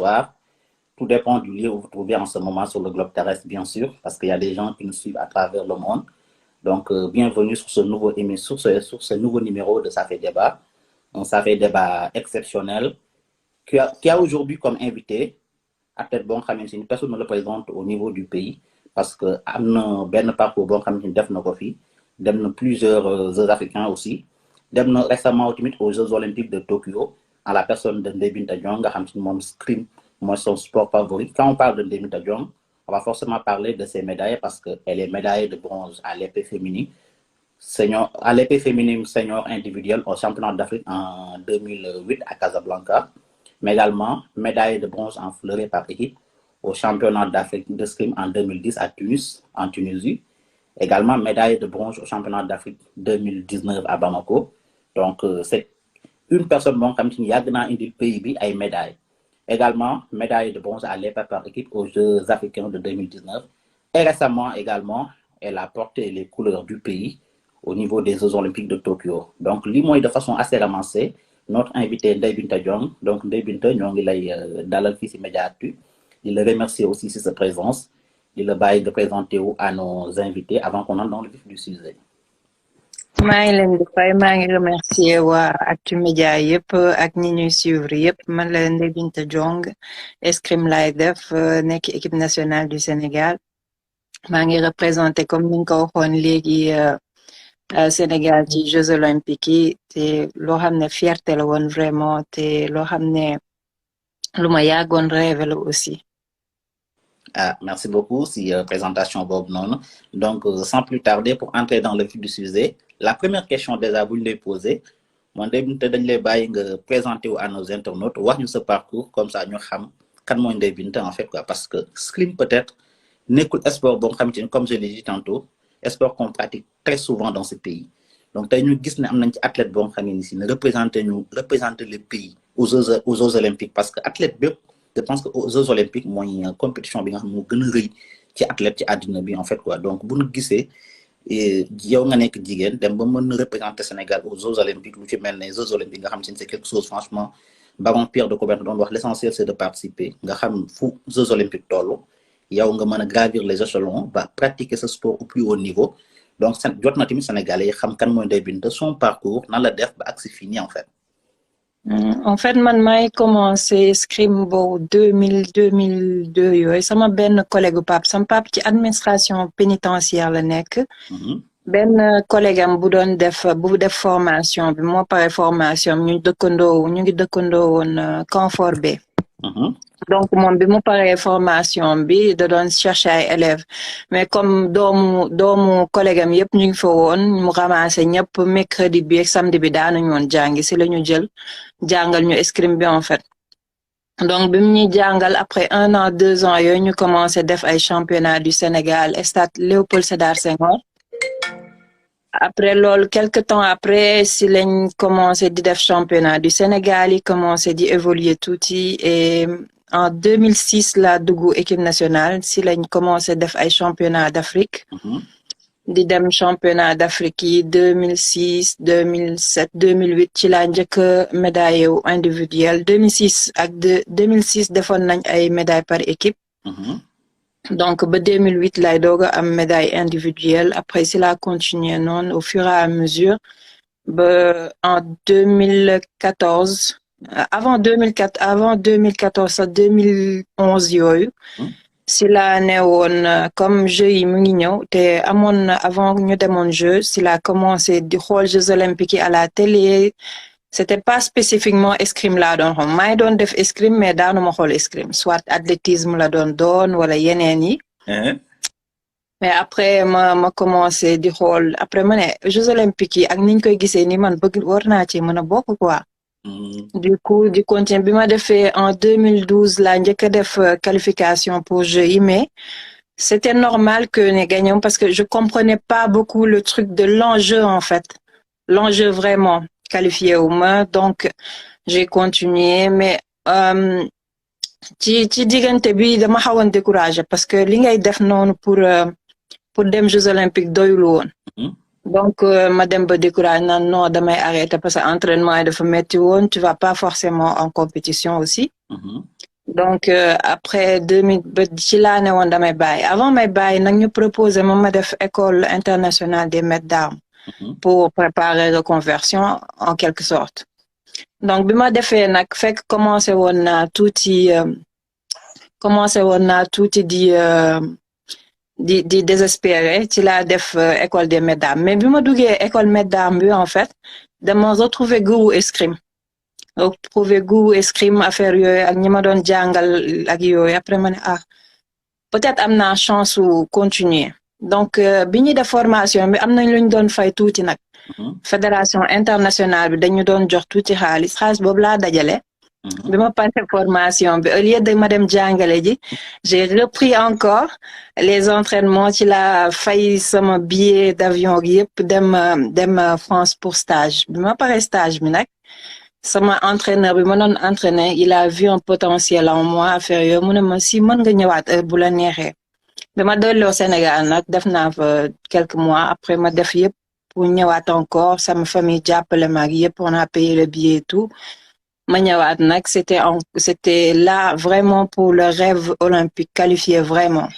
recevoir. Tout dépend du lieu où vous vous trouvez en ce moment sur le globe terrestre, bien sûr, parce qu'il y a des gens qui nous suivent à travers le monde. Donc, bienvenue sur ce nouveau émission, sur ce nouveau numéro de Ça fait débat. Un Ça fait débat exceptionnel qui a aujourd'hui comme invité à tête bon xam ne personne ne le présente au niveau du pays parce que am na benn parcours boo xam ne def na ko fi dem na plusieurs Jeux africains aussi dem na récemment tamit aux Jeux olympiques de Tokyo en la personne de Ndeye Binta Diong nga xam ne moom escrime mooy son sport favori. Quand on parle de Ndeye Binta Diong, on va forcément parler de ses médailles parce qu'elle est médaillée de bronze à l'épée féminine, à l'épée féminine senior individuelle au championnat d'Afrique en 2008 à Casablanca, mais également médaille de bronze en fleuret par équipe au championnat d'Afrique d'escrime en 2010 à Tunis, en Tunisie. Également médaille de bronze au championnat d'Afrique 2019 à Bamako. Donc, c'est une personne qui a gagné le pays à une médaille. Également, médaille de bronze à l'épée par équipe aux Jeux africains de 2019. Et récemment, également, elle a porté les couleurs du pays au niveau des Jeux olympiques de Tokyo. Donc, l'imoy de façon assez ramassée, notre invité Ndeye Binta Diong. Donc, Ndeye Binta, nous avons dalal fii ci Mediactu. Il le remercie aussi sur sa présence. Il le bail de présenter à nos invités avant qu'on entre dans le vif du sujet. maa ngi leen di fay maa ngi remercier waa Actu-Media yëpp ak ñi ñuy suivre yëpp man la Ndeye Binta Diong escrime laay def nekk équipe nationale du Sénégal maa ngi représenté comme ni nga ko waxoon léegi Sénégal ci Jeux olympiques yi te loo xam ne fierté la woon vraiment te loo xam ne lu ma yàggoon rêvé la aussi. Ah, merci beaucoup si présentation Bob non. Donc, sans plus tarder, pour entrer dans le vif du sujet, la première question déjà, vous nous posée, moi, je présenter à nos internautes, voir ce parcours, comme ça, nous savons quand moi, en fait, quoi, parce que scrim peut-être n'est qu'un sport, bon, comme je l'ai dit tantôt, un sport qu'on pratique très souvent dans ce pays. Donc, nous avons des athlètes bon, qui représenter le pays aux Jeux olympiques, parce que athlète, je pense que aux Jeux olympiques mooy compétition bi nga xam moo gën a rëy ci athlète ci àddina bi en fait quoi. Donc bu ñu gisee yow nga nekk jigéen dem ba mën a représenter Sénégal aux Jeux olympiques lu ci mel ne Jeux olympiques nga xam si c'est quelque chose franchement Baron Pierre de Coubertin doon wax l'essentiel c'est de participer nga xam fu Jeux olympiques toll yow nga mën a gravir les échelons ba pratiquer ce sport au plus haut niveau. Donc jot na tamit Sénégalais yi xam kan mooy Ndeye Binta son parcours nan la def ba agsi fini en fait. En fait man maay commencé escrime boobu 2002 yooyu sama benn collègue sama pap ci administration pénitentiaire la nekk. benn collègue am bu def formation bi moo pare formation ñu ngi dëkkandoo woon Canfort B. Donc moom bi mu paree formation bi da doon chercher ay élèves mais comme doomu collègue am yëpp ñu ngi fa woon mu ramassé ñëpp mercredi bi ak samedi bi daanuñu woon jàngi si la ñu jël jàngal ñu escrime bi en fait. Donc bi mu ñuy jàngal après 1 an 2 ans yooyu ñu commencé def ay championnat du Sénégal stade Léopold Sédar Senghor. Après loolu quelque temps après si lañ commencé di def championnat du Sénégal yi commencé di évoluer tuuti et en 2006 la dugg équipe nationale si lañ commencé def ay championnat d'Afrique. di dem championnat d'Afrique yi 2006 2007 2008 ci la njëkk médaille individuelle 2006 ak 2006 defoon nañ ay médaille par équipe. Donc ba 2008 lay doog a am médaille individuelle après si la continuer noonu au fur et à mesure ba en 2014 avant 2014 sax 2011 yooyu si la ne woon comme jeux yi mu ngi ñëw te amoon avant ñu demoon jeu si la commencé di xool Jeux olympiques yi à la télé c'était pas spécifiquement escrime laa doon xool maa ngi doon def escrime mais daanuma xool escrime soit athlétisme la doon wala yeneen yi. Mais après ma commencé di xool après ma ne Jeux olympiques yi ak niñ koy gisee ni man bëgg war naa ci mën a bokk quoi. Du coup di continuer bi ma defee en 2012 la njëkk a def qualification pour jeux yi mais c'était normal que ne gagnons parce que je comprenais pas beaucoup le truc de l'enjeu en fait l'enjeu vraiment qualifié wu ma donc j'ai continué mais ci diggante bi dama xawoon découragé parce que li ngay def noonu pour dem Jeux olympiques doyul woon. Donc ma dem ba découragé naan non damay arrêter parce que entraînement yi dafa metti woon tu vas pas forcément en compétition aussi. Donc après 2000 ba ci laa ne woon damay bàyyi avant may bàyyi nag ñu proposé ma def école internationale des maîtres d'armes pour préparer reconversion en quelque sorte. Donc bi ma defee nag fekk commencé woon naa tuuti di désespéré ci laa def école des maîtres d'armes mais bi ma duggee école maîtres d'armes bi en fait dama retrouver goût escrime affaire yooyu ak ñi ma doon jàngal ak yooyu après ma ne peut-être am naa chance su continuer donc bi ñuy def formation bi am nañ lu ñu doon fay tuuti nag fédération internationale bi dañu doon jox tuuti xaalis boobu laa dajale bi ma passé formation bi au lieu de ma dem jàngale ji j'ai repris encore les entraînements ci la fay sama billet d'avion gi yëpp dem France pour stage bi ma pare stage bi nag sama entraîneur bi ma doon entraîner il a vu un potentiel en moi affaire yooyu mu ne ma si mën nga ñëwaat bu la neexee bi ma delloo Sénégal nag def naa fa quelques mois après ma def yëpp pour ñëwaat encore sama famille jàppale ma ak yëpp on a payé le billet et tout ma ñëwaat nag c'était là vraiment pour le rêve olympique qualifié vraiment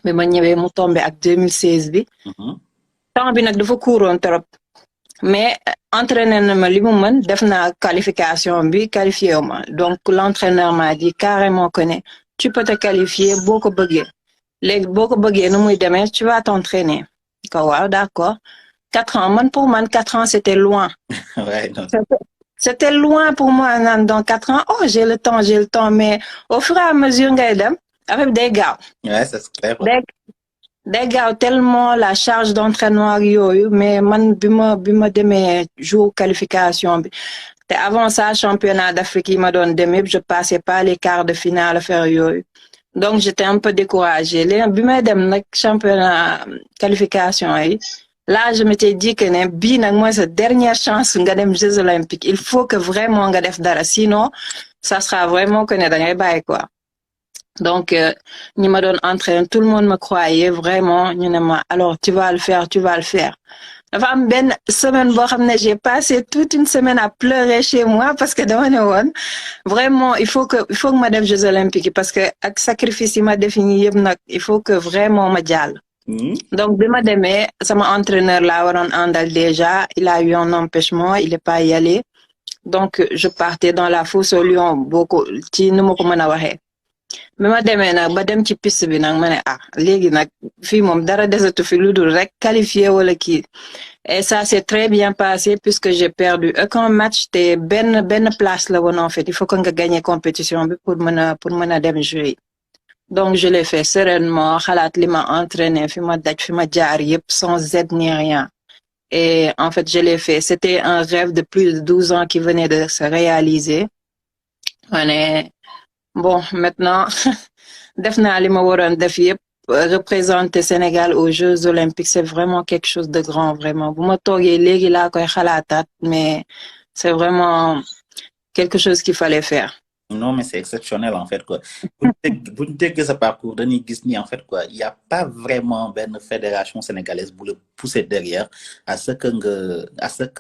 mais ma ñëwee mu tombé ak 2016 bi temps bi nag dafa courtoon trop mais entraîneur na ma li mu mën def naa qualification bi qualifié wu ma donc l'entraîneur m'a dit carrément que ne tu peux te qualifier boo ko bëggee léegi boo ko bëggee nu muy demee tu vas t'entraîner ko waaw d'accord 4 ans pour man 4 ans c'était loin ouais, c'était loin pour moi naan dans 4 ans oh j'ai le temps mais au fur et à mesure ngay dem affaire bi day gaaw ouais, c'est clair day gaaw tellement la charge d'entraînement ak yooyu mais man bi ma demee jour qualification bi te avant ça championnat d'Afrique yi ma doon dem yëpp je passais pas les quarts de finale affaire yooyu donc j'étais un peu découragée léegi bi may dem nag championnat qualification yi là je m'étais dit que ne bii nag mooy sa dernière chance nga dem Jeux olympiques il faut que vraiment nga def dara sinon ça sera vraiment que ne da ngay bàyyi quoi donc ñi ma doon entraîner tout le monde me croyait vraiment ñu ne ma alors tu vas le faire dafa am benn semaine boo xam ne j'ai passé toute une semaine à pleurer chez moi parce que dama ne woon vraiment il faut que ma def Jeux olympiques parce que ak sacrifice yi ma défini yëpp nag il faut que vraiment ma jàll donc bi ma demee sama entraîneur laa waroon àndal déjà il a eu un empêchement il est pas y allé donc je partais dans la fosse au lion boo ko ci nu ma ko mën a waxee bi ma demee nag ba dem ci piste bi nag ma ne léegi nag fii moom dara desatu fi lu dul rek qualifié wala kii et ça s'est très bien passé puisque j'ai perdu aucun match te benn place la woon en fait il faut que nga gagner compétition bi pour mën a dem jouer donc je l'ai fait sereinement xalaat li ma entraîné fi ma jaar yëpp sans aide ni rien et en fait je l'ai fait c'était un rêve de plus de 12 ans qui venait de se réaliser bon maintenant def naa li ma waroon def yëpp représenter Sénégal aux Jeux olympiques c'est vraiment quelque chose de grand vraiment bu ma toogee léegi laa koy xalaataat mais c'est vraiment quelque chose qu'il fallait faire. Non, mais c'est exceptionnel en fait quoi. Bu ñu déggee sa parcours dañuy gis ni en fait quoi il y a pas vraiment benn fédération sénégalaise bu la pousser derrière à ce que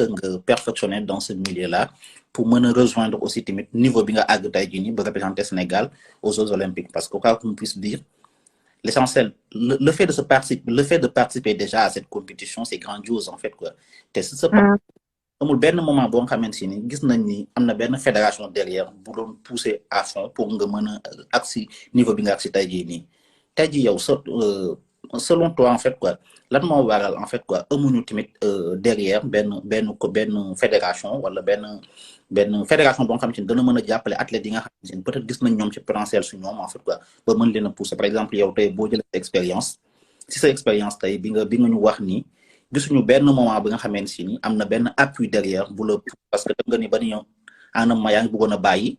nga perfectionner dans ce milieu-là pour mën a rejoindre aussi tamit niveau bi nga àgg tey jii nii ba représenter Sénégal aux Jeux olympiques parce que quoi qu'on puisse dire l'essentiel le fait de participer déjà à cette compétition c'est grandiose en fait quoi te si amul benn moment boo nga xamante ni gis nañ ni am na benn fédération derrière bu doon pousser à fond pour nga mën a agsi niveau bi nga agsi tey jii nii tey jii yow selon toi en fait quoi lan moo waral en fait quoi amuñu tamit derrière benn fédération wala benn fédération boo nga xamante ni dana mën a jàppale athlètes yi nga xamante ni peut-être gis nañ ñoom ci potentiel su ñoom en fait quoi ba mën leen a pousser par exemple yow tey boo jëlee expérience tey bi nga ñu wax nii gisuñu benn moment bi nga xamante si ni am na benn appui derrière bu la parce que dem nga ni ba ni anam ma yaa ngi bëggoon a bàyyi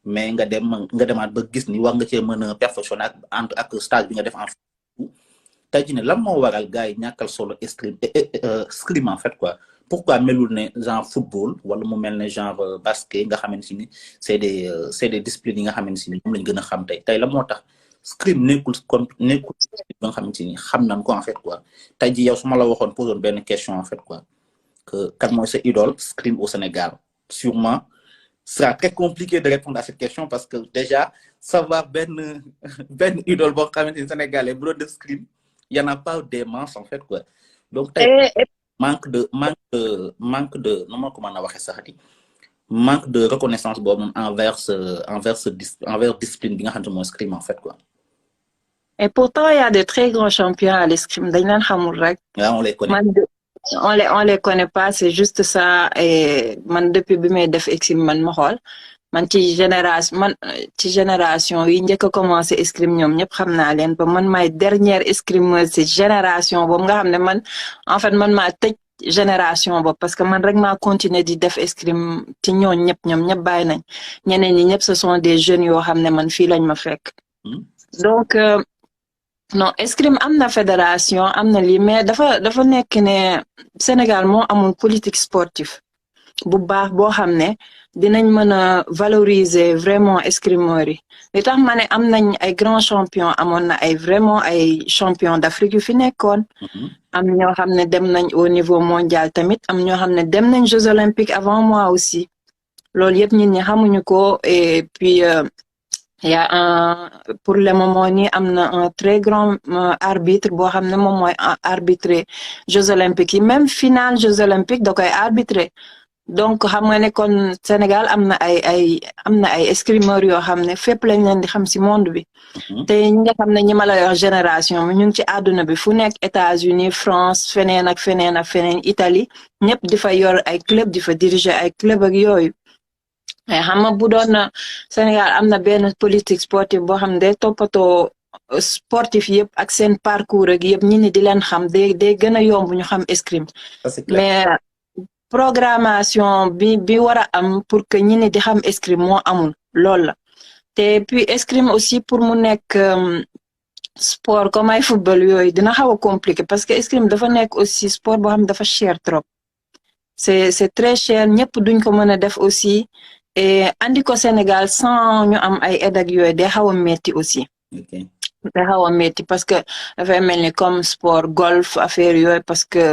mais nga demaat ba gis ni war nga cee mën a perfectionner ak stage bi nga def en tey jii ne lan moo waral gars yi ñàkkal solo escrime en fait quoi pourquoi melul ne genre football wala mu mel ne genre basket nga xamante si ni c'est des disciplines yi nga xamante si ni moom lañ gën a xam tey la moo tax escrime nekkul ba nga xamante ni xam nañ ko en fait quoi tey jii yow su ma la waxoon poser benn question en fait quoi que kan mooy sa idole escrime au Sénégal sûrement sera très compliqué de répondre à cette question parce que déjà, savoir ben idole bon quand même Sénégalais, bro de scrim, il y en a pas des masses en fait quoi. Donc manque de non comment on a waxé saxati manque de reconnaissance envers discipline bi nga xamante mooy scrim en fait quoi. Et pourtant il y a de très grands champions à l'escrime dañ leen xamul rek. Ouais, on les connaît. On les connaît pas, c'est juste ça. Et man depuis bi may def escrime man ma xool man ci génération yi njëkk a commencé escrime ñoom ñëpp xam naa leen ba man maay dernière escrimeuse ci génération boobu nga xam ne man en fait man maa tëj génération boobu parce que man rek maa continuer di def escrime ci ñoom ñëpp bàyyi nañ ñeneen ñi ñëpp ce sont des jeunes yoo xam ne man fii lañ ma fekk. Donc non escrime am na fédération am na lii mais dafa nekk ne Sénégal moo amul politique sportive bu baax boo xam ne dinañ mën a valoriser vraiment escrimeurs yi li tax ma ne am nañ ay grands champions amoon na ay vraiment ay champions d'Afrique yu fi nekkoon am ñoo xam ne dem nañ au niveau mondial tamit am ñoo xam ne dem nañ Jeux olympiques avant moi aussi loolu yëpp nit ñi xamuñu ko et puis il y a pour le moment nii am na un très grand arbitre boo xam ne moom mooy arbitrer Jeux olympiques yi même finale Jeux olympiques da koy arbitrer donc xam nga ne kon Sénégal am na ay escrimeurs yoo xam ne fépp lañ leen di xam ci monde bi te ñi nga xam ne ñi ma la wax génération bi ñu ngi ci àdduna bi fu nekk États-Unis France feneen ak feneen Italie ñëpp di fa yor ay club di fa diriger ay club ak yooyu mais xam nga bu doon Sénégal am na benn politique sportive boo xam ne day toppatoo sportif yëpp ak seen parcours ak yëpp ñi ni di leen xam day gën a yomb ñu xam escrime mais programmation bi war a am pour que ñi ni di xam escrime moo amul loolu la te puis escrime aussi pour mu nekk sport comme ay football yooyu dina xaw a compliqué parce que escrime dafa nekk aussi sport boo xam ne dafa cher trop c'est très cher ñëpp duñ ko mën a def aussi et andi ko Sénégal sans ñu am ay aide ak yooyu day xaw a metti aussi day xaw a metti parce que dafay mel ni comme sport golf affaire yooyu parce que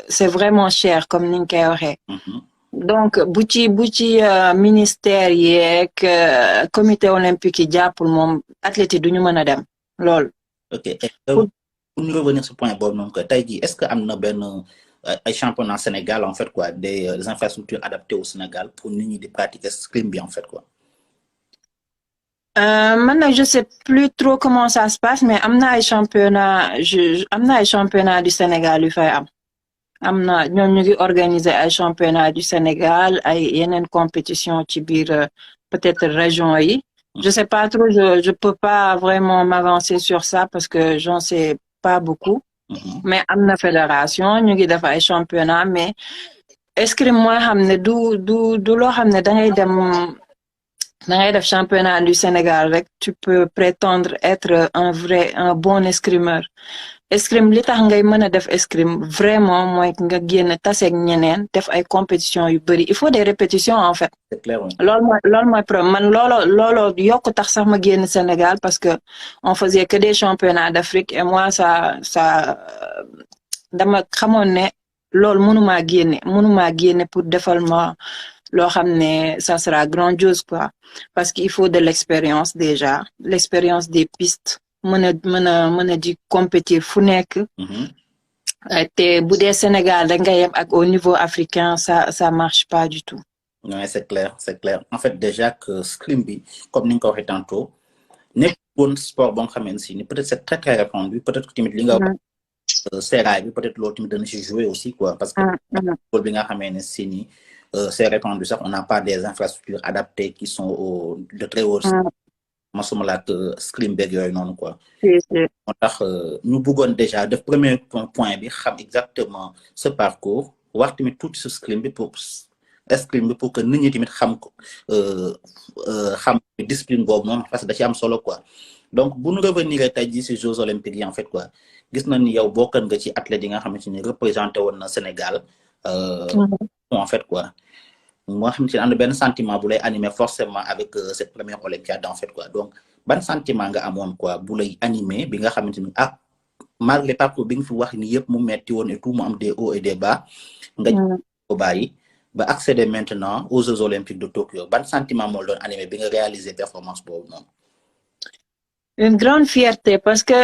c'est vraiment cher comme ni nga koy waxee donc bu ci ministère yeeg comité olympique yi jàppul moom athlètes yi duñu mën a dem loolu. Ok pour ñu revenir sur point boobu noonu que tey jii est-ce que am na benn ay championnat Sénégal en fait quoi des infrastructures adaptées au Sénégal pour nit ñi di pratiquer scrim bi en fait quoi. Maintenant je sais plus trop comment ça se passe mais am na ay championnat du Sénégal yu fay am na ñoom ñu ngi organiser ay championnat du Sénégal ay yeneen compétition ci biir peut-être région yi. Je sais pas trop, je peux pas vraiment m'avancer sur ça parce que j'en sais pas beaucoup. Mais am na fédération ñu ngi def ay championnat mais escrime mooy xam ne du loo xam ne da ngay def championnat du Sénégal rek tu peux prétendre être un bon escrimeur. Escrime li tax ngay mën a def escrime vraiment mooy nga génn taseeg ñeneen def ay compétition yu bari il faut des répétitions en fait. C'est clair. loolu mooy problème man loolo yokk tax sax ma génn Sénégal parce que on faisait que des championnats d'Afrique et moi ça dama xamoon ne loolu mënumaa génne pour defal ma loo xam ne ça sera grandiose quoi parce qu'il faut de l'expérience déjà l'expérience des pistes mën a di compétir fu nekk te bu dee Sénégal da nga yem ak au niveau africain ça marche pas du tout. Ouais, c'est clair en fait déjà que scrim bi comme ni nga ko waxee tantôt nekk bon sport bon xamante si ni peut-être c'est très très répandu peut-être que tamit li nga sérail bi peut-être loolu tamit dana ci jouer aussi quoi parce que football bi nga xamee ne si ni c'est répandu sax on n'a pas des infrastructures adaptées qui sont de très haut masuma laat scrim beeg yooyu noonu quoi. moo tax ñu bëggoon déjà def premier point bi xam exactement ce parcours wax tamit tuuti ce scrim bi pour que nit ñi tamit xam ko xam discipline boobu noonu parce que da ci am solo quoi donc bu ñu revenir tey jii ci Jeux olympiques yi en fait quoi gis na ni yow bokkan nga ci athlètes yi nga xamante ni représenté woon na Sénégal en fait quoi moo xam ne am na benn sentiment bu lay animer forcément avec cette première olympiade en fait quoi donc ban sentiment nga amoon quoi bu lay animer bi nga xamante ni malgré parcours bi nga fi wax ni yëpp mu metti woon et tout mu am des hauts et des bas nga ko bàyyi accéder maintenant aux Jeux Olympiques de Tokyo ban sentiment moo doon animé bi nga réaliser performance boobu noonu. Une grande fierté parce que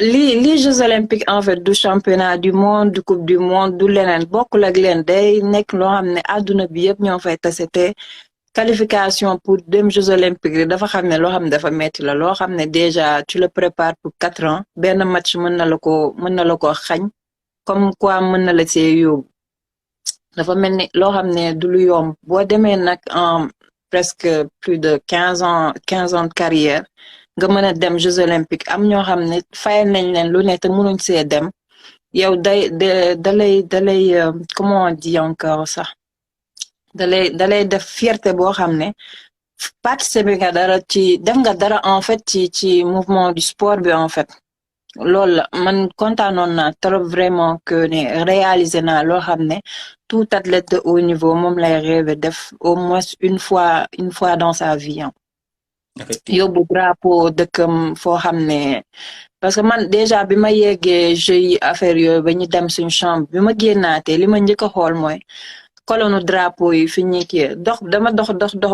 les Jeux Olympiques en fait du championnat du monde du coupe du monde du leneen bokkul ak leen day nekk loo xam ne àdduna bi yëpp ñoo fay tase te qualification pour dem Jeux Olympiques dafa xam ne loo xam ne dafa metti la loo xam ne déjà tu le prépares pour 4 ans benn match mën na la ko xañ comme quoi mën na la see yóbbu dafa mel ni loo xam ne du lu yomb boo demee nag en presque plus de 15 ans de carrière nga mën a dem Jeux Olympiques am ñoo xam ne fayal nañ leen lu ne te mënuñ see dem yow dalay comment on dit encore ça dalay def fierté boo xam ne participer nga dara def nga dara en fait ci mouvement du sport bi en fait loolu la man kontaanoon naa trop vraiment que ne réaliser naa loo xam ne tout athlète de haut niveau moom lay rêver def au moins une fois dans sa vie yóbbu drapeau dëkkam foo xam ne parce que man déjà bi ma yeggee jeux yi affaire yooyu ba ñu dem suñu chambre bi ma génnaatee li ma njëkk a xool mooy kolonu drapeau yi fi ñuy kii dama dox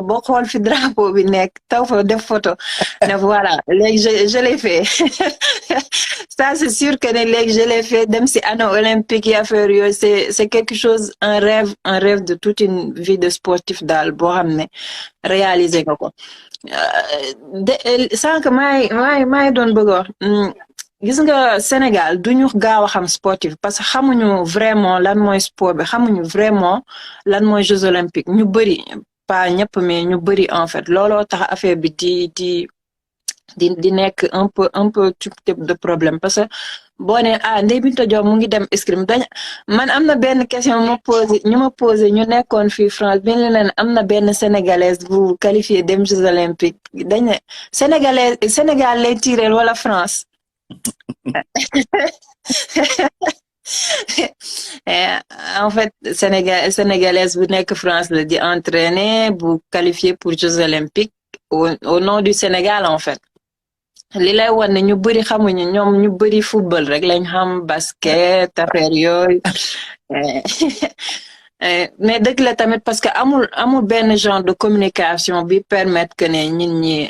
boo xool fi drapeau bi nekk taw fa def photo ne voilà léegi je l'ai fait ça c'est sûr que ne léegi je l'ai fait dem si anneau olympique yi affaire yooyu c'est quelque chose un rêve de toute une vie de sportif daal boo xam ne réaliser nga ko sànq maay doon bëgg wax gis nga Sénégal duñu gaaw a xam sportif parce que xamuñu vraiment lan mooy sport bi xamuñu vraiment lan mooy Jeux Olympiques ñu bëri pas ñëpp mais ñu bëri en fait looloo tax affaire bi di nekk un peu type de problème parce que boo nee Ndeye Binta Diop mu ngi dem escrime man am na benn question ñu ma posé ñu nekkoon fii France bi leen am na benn sénégalaise bu qualifié dem Jeux Olympiques dañ ne Sénégal lay tireel wala France. En fait sénégalaise bu nekk France la di entraîner bu qualifié pour Jeux Olympiques au nom du Sénégal en fait li lay wan ne ñu bëri xamuñu ñoom ñu bëri football rek lañ xam basket affaire yooyu mais dëgg la tamit parce que amul benn genre de communication bi permettre que ne nit ñi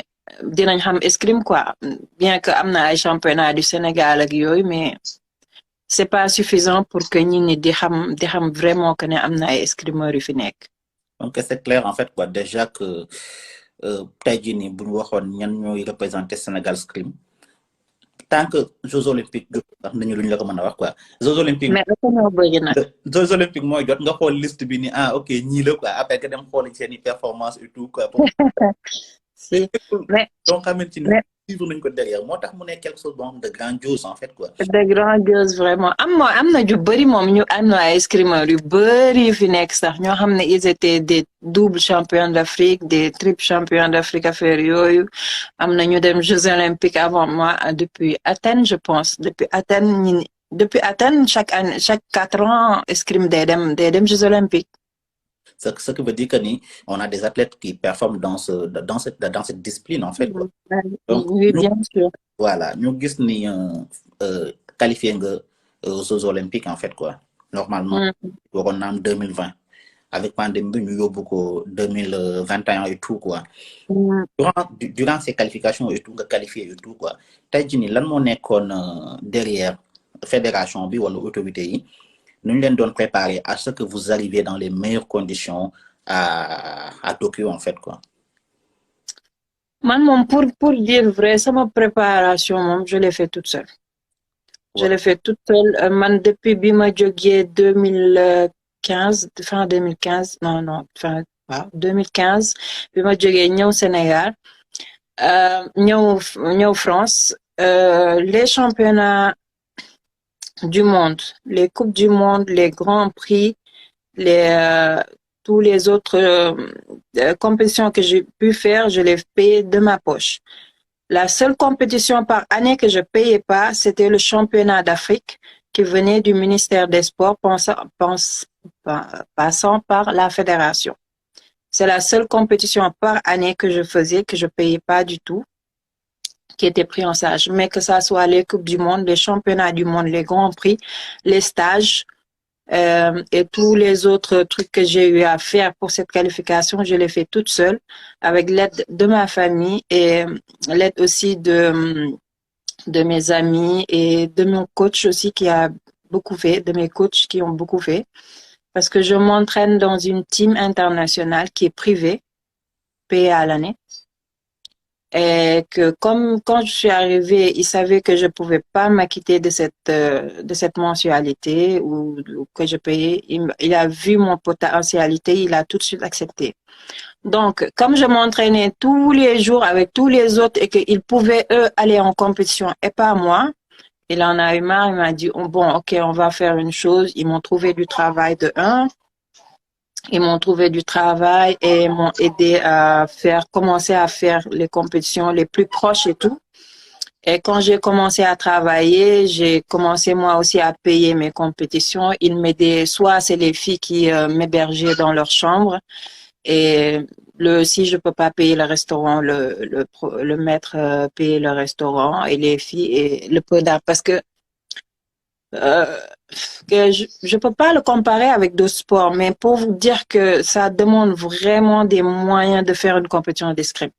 dinañ xam escrime quoi bien que am na ay championnat du Sénégal ak yooyu mais c'est pas suffisant pour que nit ñi di xam vraiment que ne am na ay escrimeurs yu fi nekk. Donc c'est clair en fait quoi déjà que tey jii nii bu ñu waxoon ñan ñooy représenter Sénégal escrime tant que Jeux Olympiques jot ndax nañu luñ la ko mën a wax quoi. Jeux Olympiques mais dafa bëri na. Jeux Olympiques mooy jot nga xool liste bi ni ok ñii la quoi après nga dem xool seeni performance et tout quoi. si mais donc xamante ni suivre nañ ko derrière moo tax mu nekk quelque chose de grandiose en fait quoi. de grandiose vraiment am na ju bëri moom ñu am na ay escrimeurs yu bëri yu fi nekk sax ñoo xam ne ils étaient des doubles champions d'Afrique des triples champions d'Afrique affaire yooyu am na ñu dem Jeux Olympiques avant moi depuis Athènes je pense depuis Athènes chaque année chaque 4 ans escrime day dem Jeux Olympiques. Ce qui veut dire que on a des athlètes qui performent dans cette discipline en fait quoi. Donc, oui bien sûr. Voilà ñu gis ni qualifié nga aux Jeux Olympiques en fait quoi normalement waroon na am 2020 avec pandémie bi ñu yóbbu ko 2021 et tout quoi. Durant ces qualifications et tout nga qualifié et tout quoi tey jii nii lan moo nekkoon derrière fédération bi wala autorité yi nous les donnons préparer à ce que vous arriviez dans les meilleures conditions à Tokyo en fait quoi. Man pour dire vrai sama préparation moom je l'ai fait toute seule. Je l'ai fait toute seule man depuis bi ma jógee 2015 fin 2015 non fin 2015 bi ma jógee ñëw Sénégal ñëw France les championnats du monde, les coupes du monde, les grands prix, tous les autres compétitions que j'ai pu faire, je les payais de ma poche. La seule compétition par année que je payais pas, c'était le championnat d'Afrique qui venait du ministère des Sports, passant par la fédération. C'est la seule compétition par année que je faisais, que je payais pas du tout, qui était pris en charge, mais que ça soit les coupes du monde, les championnats du monde, les grands prix, les stages, Et tous les autres trucs que j'ai eu à faire pour cette qualification, je l'ai fait toute seule avec l'aide de ma famille et l'aide aussi de mes amis et de mon coach aussi qui a beaucoup fait, de mes coachs qui ont beaucoup fait. Parce que je m'entraîne dans une team internationale qui est privée, payée à l'année. Et que comme quand je suis arrivée, il savait que je pouvais pas m'acquitter de cette mensualité ou que je payais. Il a vu mon potentialité, il a tout de suite accepté. Donc, comme je m'entraînais tous les jours avec tous les autres et qu'ils pouvaient, eux, aller en compétition et pas moi, il en a eu marre, il m'a dit, oh, bon, ok, on va faire une chose. Ils m'ont trouvé du travail de un. Ils m'ont trouvé du travail et m'ont aidé à commencer à faire les compétitions les plus proches et tout. Et quand j'ai commencé à travailler, j'ai commencé moi aussi à payer mes compétitions. Ils m'aidaient, soit c'est les filles qui m'hébergeaient dans leur chambre et si je peux pas payer le restaurant, le maître payait le restaurant et les filles et le peu d'argent parce euh, que je peux pas le comparer avec d'autres sports, mais pour vous dire que ça demande vraiment des moyens de faire une compétition d'escrime.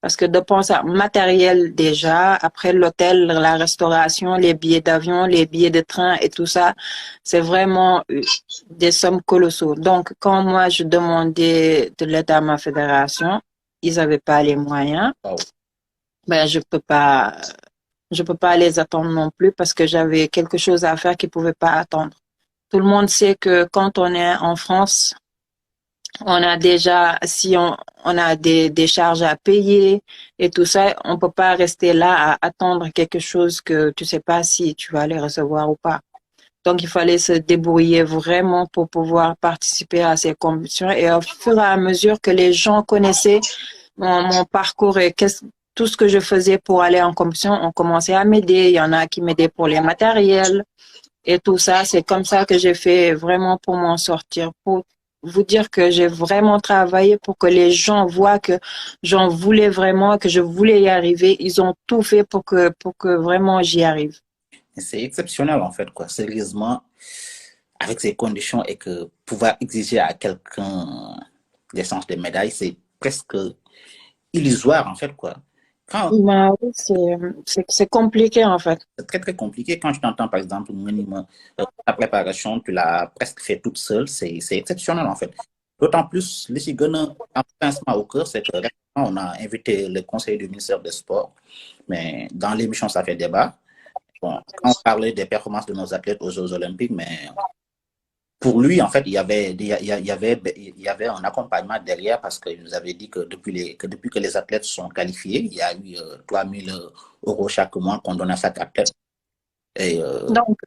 Parce que de penser à matériel déjà, après l'hôtel, la restauration, les billets d'avion, les billets de train et tout ça, c'est vraiment des sommes colossaux. Donc, quand moi je demandais de l'aide à ma fédération, ils avaient pas les moyens. Ben, je peux pas les attendre non plus parce que j'avais quelque chose à faire qu'ils pouvaient pas attendre. Tout le monde sait que quand on est en France, on a déjà, si on a des charges à payer et tout ça, on peut pas rester là à attendre quelque chose que tu sais pas si tu vas les recevoir ou pas. Donc, il fallait se débrouiller vraiment pour pouvoir participer à ces compétitions. Et au fur et à mesure que les gens connaissaient mon parcours et tout ce que je faisais pour aller en compétition, on commençait à m'aider. Il y en a qui m'aidaient pour les matériels et tout ça. C'est comme ça que j'ai fait vraiment pour m'en sortir, pour vous dire que j'ai vraiment travaillé pour que les gens voient que j'en voulais vraiment, que je voulais y arriver. Ils ont tout fait pour que vraiment j'y arrive. C'est exceptionnel en fait, quoi. Sérieusement, avec ces conditions et que pouvoir exiger à quelqu'un l'échange des médailles, c'est presque illusoire en fait, quoi. Quand, Ben oui, c'est compliqué en fait. c'est très très compliqué. Quand je t'entends par exemple, la préparation, tu l'as presque fait toute seule, c'est exceptionnel en fait. D'autant plus, les Cigano, un pincement au cœur, c'est que récemment, on a invité le conseil du ministère des Sports, mais dans l'émission, ça fait débat. Bon, quand on parlait des performances de nos athlètes aux Jeux Olympiques, mais pour lui, en fait, il y avait un accompagnement derrière parce qu'il nous avait dit que depuis que les athlètes sont qualifiés, il y a eu 3 000 euros chaque mois qu'on donne à chaque athlète. Et Donc,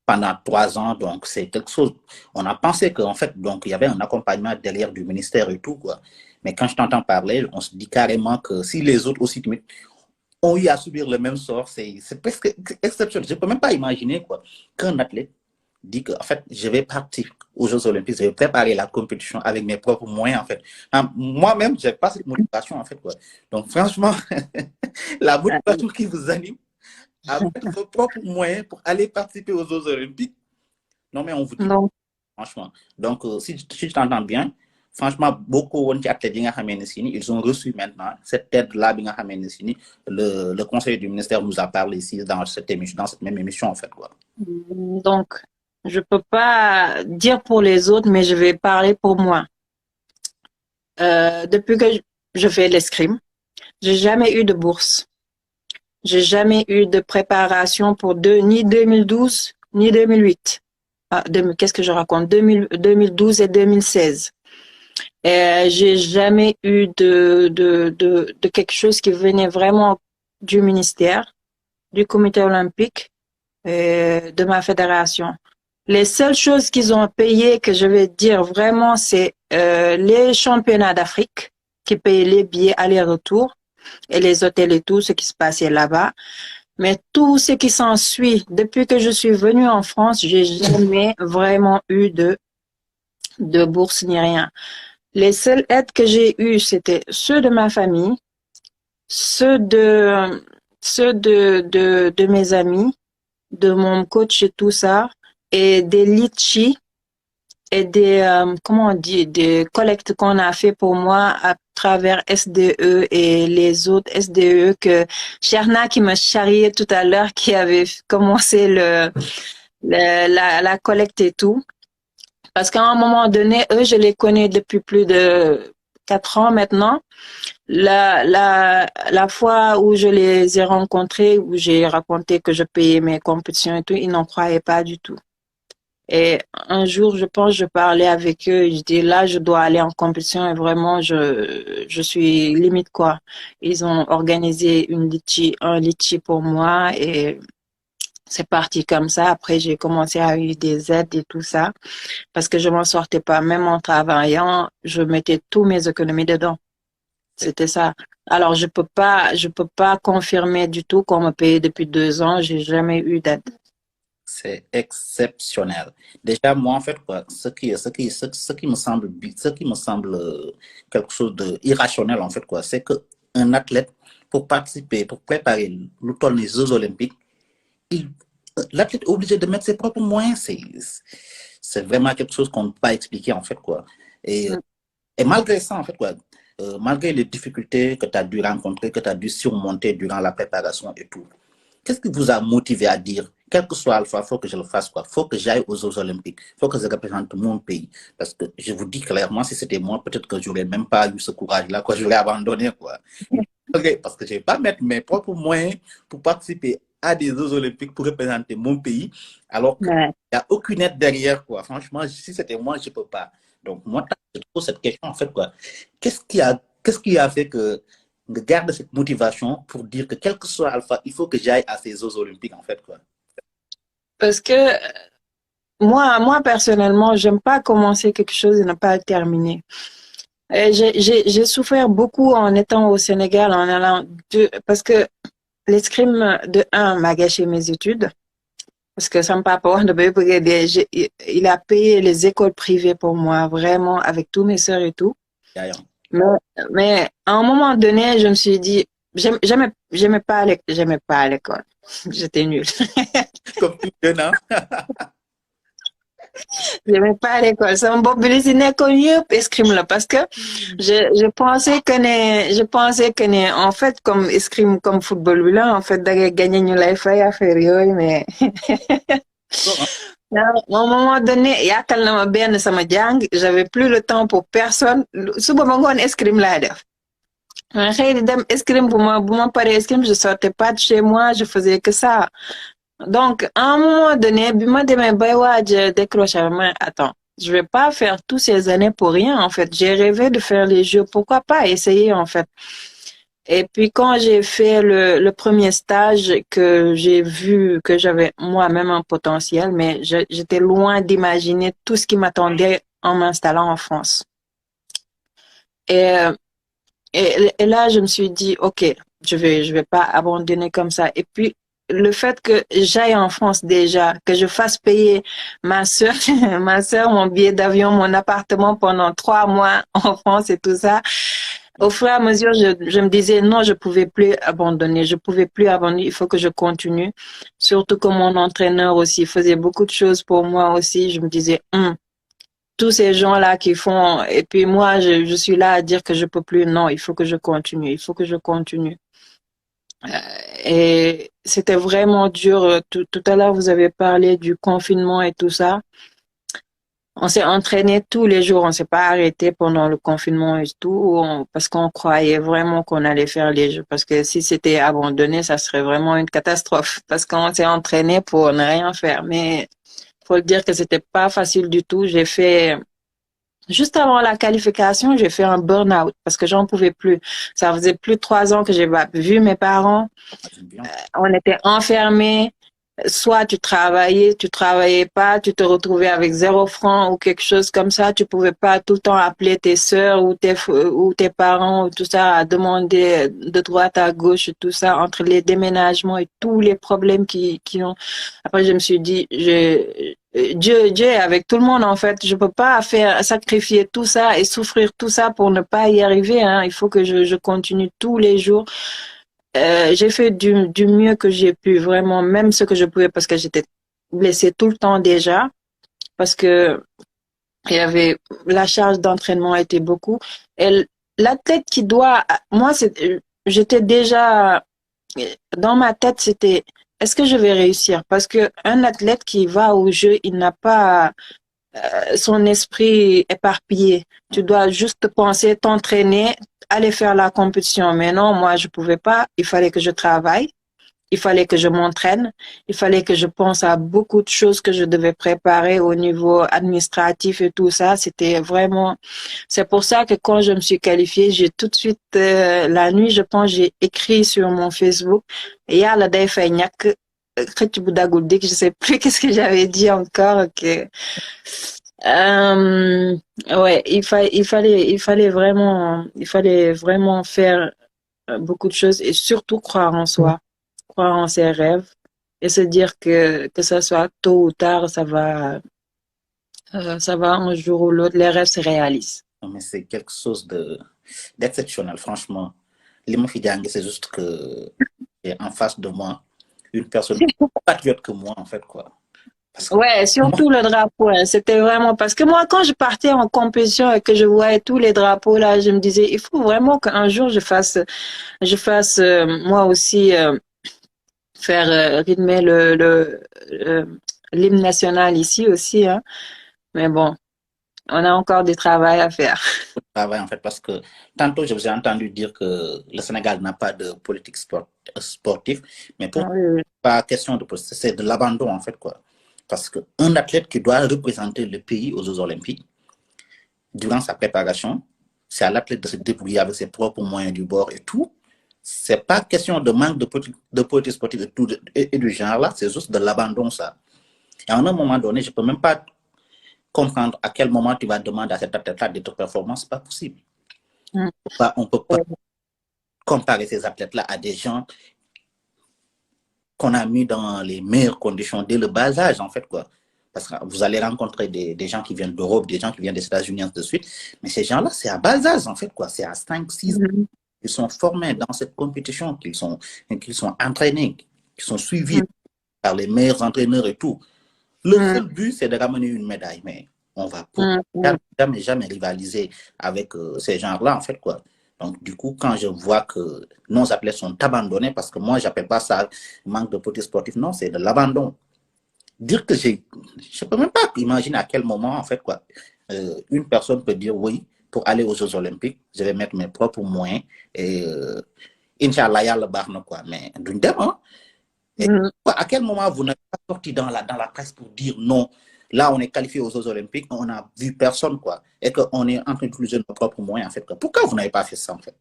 pendant 3 ans, donc c'est quelque chose. On a pensé qu'en fait, donc il y avait un accompagnement derrière du ministère et tout, quoi. Mais quand je t'entends parler, on se dit carrément que si les autres aussi ont eu à subir le même sort, c'est presque exceptionnel. Je ne peux même pas imaginer quoi qu'un athlète dit que en fait, je vais partir aux Jeux Olympiques, je vais préparer la compétition avec mes propres moyens en fait. Moi-même, j'ai pas cette motivation en fait quoi. Donc franchement, la motivation qui vous anime à mettre vos propres moyens pour aller participer aux Jeux Olympiques, non mais on vous dit non. franchement. Donc si je t'entends bien, franchement, beaucoup d'athlètes ils ont reçu maintenant cette aide-là, le conseil du ministère nous a parlé ici dans cette émission, dans cette même émission en fait quoi. Donc, je peux pas dire pour les autres, mais je vais parler pour moi. Depuis que je fais l'escrime, j'ai jamais eu de bourse. J'ai jamais eu de préparation pour ni 2012 ni 2008. Ah, qu'est-ce que je raconte? 2012 et 2016. Et j'ai jamais eu de quelque chose qui venait vraiment du ministère, du comité olympique, de ma fédération. Les seules choses qu'ils ont payées, que je vais dire vraiment, c'est les championnats d'Afrique qui payaient les billets aller-retour et les hôtels et tout ce qui se passait là-bas. Mais tout ce qui s'ensuit, depuis que je suis venue en France, j'ai jamais vraiment eu de bourse ni rien. Les seules aides que j'ai eues, c'était ceux de ma famille, ceux de mes amis, de mon coach et tout ça, et des litchis et des, comment on dit, des collectes qu'on a fait pour moi à travers SDE et les autres SDE que Cherna qui me charriait tout à l'heure, qui avait commencé la collecte et tout. Parce qu'à un moment donné, eux, je les connais depuis plus de 4 ans maintenant. La fois où je les ai rencontrés, où j'ai raconté que je payais mes compétitions et tout, ils n'en croyaient pas du tout. Et un jour, je pense, je parlais avec eux, je dis là, je dois aller en compétition et vraiment, je suis limite quoi. Ils ont organisé un litchi pour moi et c'est parti comme ça. Après, j'ai commencé à avoir des aides et tout ça parce que je m'en sortais pas. Même en travaillant, je mettais tous mes économies dedans. C'était ça. Alors, je peux pas confirmer du tout qu'on me payait depuis 2 ans. J'ai jamais eu d'aide. C'est exceptionnel. Déjà, moi, en fait, quoi, ce qui me semble, ce qui me semble quelque chose d'irrationnel, en fait, quoi, c'est qu'un athlète, pour participer, pour préparer le tournoi des Jeux Olympiques, il- l'athlète est obligé de mettre ses propres moyens. C'est vraiment quelque chose qu'on ne peut pas expliquer, en fait, quoi. Et, Mm. et malgré ça, en fait, quoi, malgré les difficultés que tu as dû rencontrer, que tu as dû surmonter durant la préparation et tout, qu'est-ce qui vous a motivé à dire, quel que soit Alpha, il faut que je le fasse, quoi. Il faut que j'aille aux Jeux Olympiques. Il faut que je représente mon pays. Parce que je vous dis clairement, si c'était moi, peut-être que je n'aurais même pas eu ce courage-là, quoi. J'aurais abandonné, quoi. Ok, parce que je ne vais pas mettre mes propres moyens pour participer à des Jeux Olympiques pour représenter mon pays, alors qu'il Ouais. n'y a aucune aide derrière, quoi. Franchement, si c'était moi, je ne peux pas. Donc, moi, je trouve cette question, en fait, quoi. Qu'est-ce qui a fait que je garde cette motivation pour dire que quel que soit Alpha, il faut que j'aille à ces Jeux Olympiques, en fait, quoi. Parce que moi personnellement, j'aime pas commencer quelque chose et ne pas le terminer. Et j'ai souffert beaucoup en étant au Sénégal, en allant parce que l'escrime de un m'a gâché mes études. Parce que ça me parle pas de bébé, il a payé les écoles privées pour moi, vraiment, avec tous mes sœurs et tout. D'ailleurs, Mais, mais à un moment donné, je me suis dit, j'aimais pas l'école. J'étais nulle. comme tout jeune, hein? J'aimais pas l'école. Sama bopp bi li si nekkoon yëpp escrime la parce que je pensais que ne en fait comme escrime comme football bi la en fait da ngay gagné ñu lay fay affaire yooyu mais à un moment donné yàkkal na ma benn sama jàng j'avais plus le temps pour personne suba ma ngoon escrime laa def ma xëy di dem escrime bu ma paree escrime je sortais pas de chez moi je faisais que ça. Donc, à un moment donné, bima demee bay waaj décroché ma attends, je vais pas faire tous ces années pour rien en fait. J'ai rêvé de faire les jeux, pourquoi pas essayer en fait. Et puis quand j'ai fait le premier stage que j'ai vu que j'avais moi-même un potentiel, mais j'étais loin d'imaginer tout ce qui m'attendait en m'installant en France. Et, euh, et là, je me suis dit, OK, je vais pas abandonner comme ça. Et puis, le fait que j'aille en France déjà, que je fasse payer ma sœur, ma sœur, mon billet d'avion, mon appartement pendant 3 mois en France et tout ça, au fur et à mesure, je me disais, non, je pouvais plus abandonner, je pouvais plus abandonner, il faut que je continue. Surtout que mon entraîneur aussi faisait beaucoup de choses pour moi aussi. Je me disais, tous ces gens-là qui font, et puis moi, je suis là à dire que je peux plus. Non, il faut que je continue, il faut que je continue. Et c'était vraiment dur. Tout à l'heure, vous avez parlé du confinement et tout ça. On s'est entraîné tous les jours, on s'est pas arrêté pendant le confinement et tout, parce qu'on croyait vraiment qu'on allait faire les jeux. Parce que si c'était abandonné, ça serait vraiment une catastrophe. Parce qu'on s'est entraîné pour ne rien faire. Mais faut le dire que c'était pas facile du tout. Juste avant la qualification, j'ai fait un burn-out parce que j'en pouvais plus. Ça faisait plus de 3 ans que j'ai pas vu mes parents. On était enfermés. Soit tu travaillais pas, tu te retrouvais avec 0 franc ou quelque chose comme ça. Tu pouvais pas tout le temps appeler tes sœurs ou tes parents ou tout ça à demander de droite à gauche tout ça entre les déménagements et tous les problèmes qui ont. Après, je me suis dit, Dieu est avec tout le monde en fait. Je peux pas sacrifier tout ça et souffrir tout ça pour ne pas y arriver. Hein. Il faut que je continue tous les jours. J'ai fait du mieux que j'ai pu, vraiment, même ce que je pouvais parce que j'étais blessée tout le temps déjà. Parce que Il y avait, la charge d'entraînement était beaucoup. Et l'athlète qui doit, moi, j'étais déjà, dans ma tête, c'était, est-ce que je vais réussir? Parce que un athlète qui va au jeu, il n'a pas son esprit éparpillé. Tu dois juste penser, t'entraîner, aller faire la compétition. Mais non, moi, je pouvais pas. Il fallait que je travaille. Il fallait que je m'entraîne. Il fallait que je pense à beaucoup de choses que je devais préparer au niveau administratif et tout ça. C'était vraiment, c'est pour ça que quand je me suis qualifiée, j'ai tout de suite, la nuit, je pense, j'ai écrit sur mon Facebook. Et là, day fay ñak xëcc bu dagul dik, je sais plus qu'est-ce que j'avais dit encore que ouais, il fallait vraiment faire beaucoup de choses et surtout croire en soi, croire en ses rêves et se dire que ça soit tôt ou tard, ça va un jour ou l'autre, les rêves se réalisent. Non, mais c'est quelque chose d'exceptionnel, franchement. Les c'est juste que j'ai en face de moi une personne plus patriote que moi, en fait, quoi. Parce que Ouais, surtout le drapeau, hein. C'était vraiment parce que moi, quand je partais en compétition et que je voyais tous les drapeaux là, je me disais, il faut vraiment qu'un jour je fasse moi aussi faire rythmer l'hymne national ici aussi, hein. Mais bon, on a encore du travail à faire. travail, en fait, parce que tantôt, je vous ai entendu dire que le Sénégal n'a pas de politique sportive, mais pour Ah oui, oui. pas question de politique, c'est de l'abandon, en fait, quoi. Parce qu'un athlète qui doit représenter le pays aux Jeux Olympiques, durant sa préparation, c'est à l'athlète de se débrouiller avec ses propres moyens du bord et tout. C'est pas question de manque de politique sportive et, tout, et du genre là, c'est juste de l'abandon, ça. Et à un moment donné, je peux même pas comprendre à quel moment tu vas demander à cet athlète-là d'être performant, c'est pas possible. Mm. On peut pas comparer ces athlètes-là à des gens qu'on a mis dans les meilleures conditions dès le bas âge, en fait, quoi. Parce que vous allez rencontrer des gens qui viennent d'Europe, des gens qui viennent des États-Unis, ainsi de suite. Mais ces gens-là, c'est à bas âge, en fait, quoi. C'est à 5, 6 ans. Mm. Ils sont formés dans cette compétition, qu'ils sont entraînés, qu'ils sont suivis par les meilleurs entraîneurs et tout. Le seul but, c'est de ramener une médaille, mais on va jamais rivaliser avec ces gens-là, en fait, quoi. Donc, du coup, quand je vois que nos athlètes sont abandonnés, parce que moi, j'appelle pas ça manque de politique sportive, non, c'est de l'abandon. Dire que je peux même pas imaginer à quel moment, en fait, quoi, une personne peut dire oui, pour aller aux Jeux Olympiques, je vais mettre mes propres moyens et Inch'Allah, yalla barne, quoi. Mais d'une dem, hein. Et à quel moment vous n'êtes pas sorti dans la presse pour dire non, là on est qualifié aux Jeux Olympiques, on n'a vu personne, quoi, et qu'on est en train d'utiliser nos propres moyens, en fait, quoi. Pourquoi vous n'avez pas fait ça, en fait?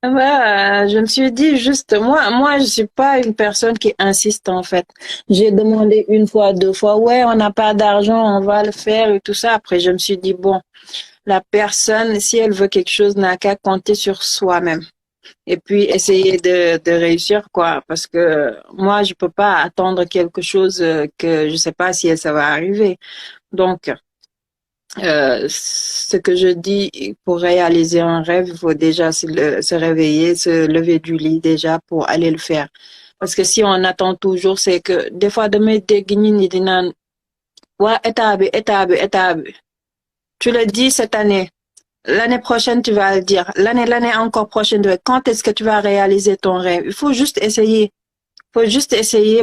Je me suis dit juste, moi, je suis pas une personne qui insiste en fait. J'ai demandé une fois, deux fois, ouais, on n'a pas d'argent, on va le faire et tout ça. Après, je me suis dit, bon, la personne, si elle veut quelque chose, n'a qu'à compter sur soi-même. Et puis essayer de réussir, quoi. Parce que moi, je peux pas attendre quelque chose que je sais pas si ça va arriver. Donc, ce que je dis, pour réaliser un rêve, il faut déjà se réveiller, se lever du lit déjà pour aller le faire. Parce que si on attend toujours, c'est que des fois, demain, état bi. Tu le dis cette année. L'année prochaine, tu vas le dire. L'année encore prochaine, quand est-ce que tu vas réaliser ton rêve? Il faut juste essayer. Il faut juste essayer.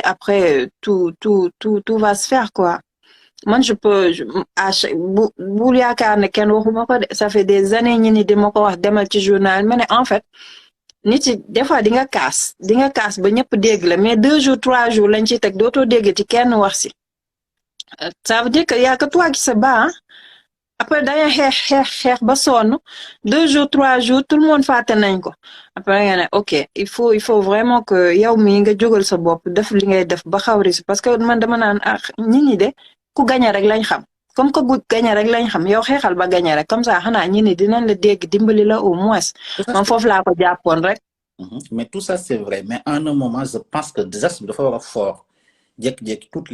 Après, tout va se faire, quoi. Moi, ça fait des années ñi ni dama ko wax demal ci journal mais en fait nit yi des fois di nga kaas ba ñëpp dégg la mais 2 jours 3 jours lañ ci teg dootoo dégg ci kenn wax si ça veut dire que y a que toi qui se bat, hein? Après danga xeex ba sonn 2 jours 3 jours tout le monde fàtte nañ ko après nga ne ok il faut vraiment que yow mii nga jógal sa bopp def li ngay def ba xaw risi parce que man dama naan ñi ñi de ku gañe rek lañ xam comme que ku gañe rek lañ xam yow xeexal ba gañe rek comme ça xanaa ñi ni dinañ la dégg dimbali la au moins man foofu laa ko jàppoon rek. Mais tout ça, c'est vrai. Mais en un moment, je pense que déjà, il faut avoir fort.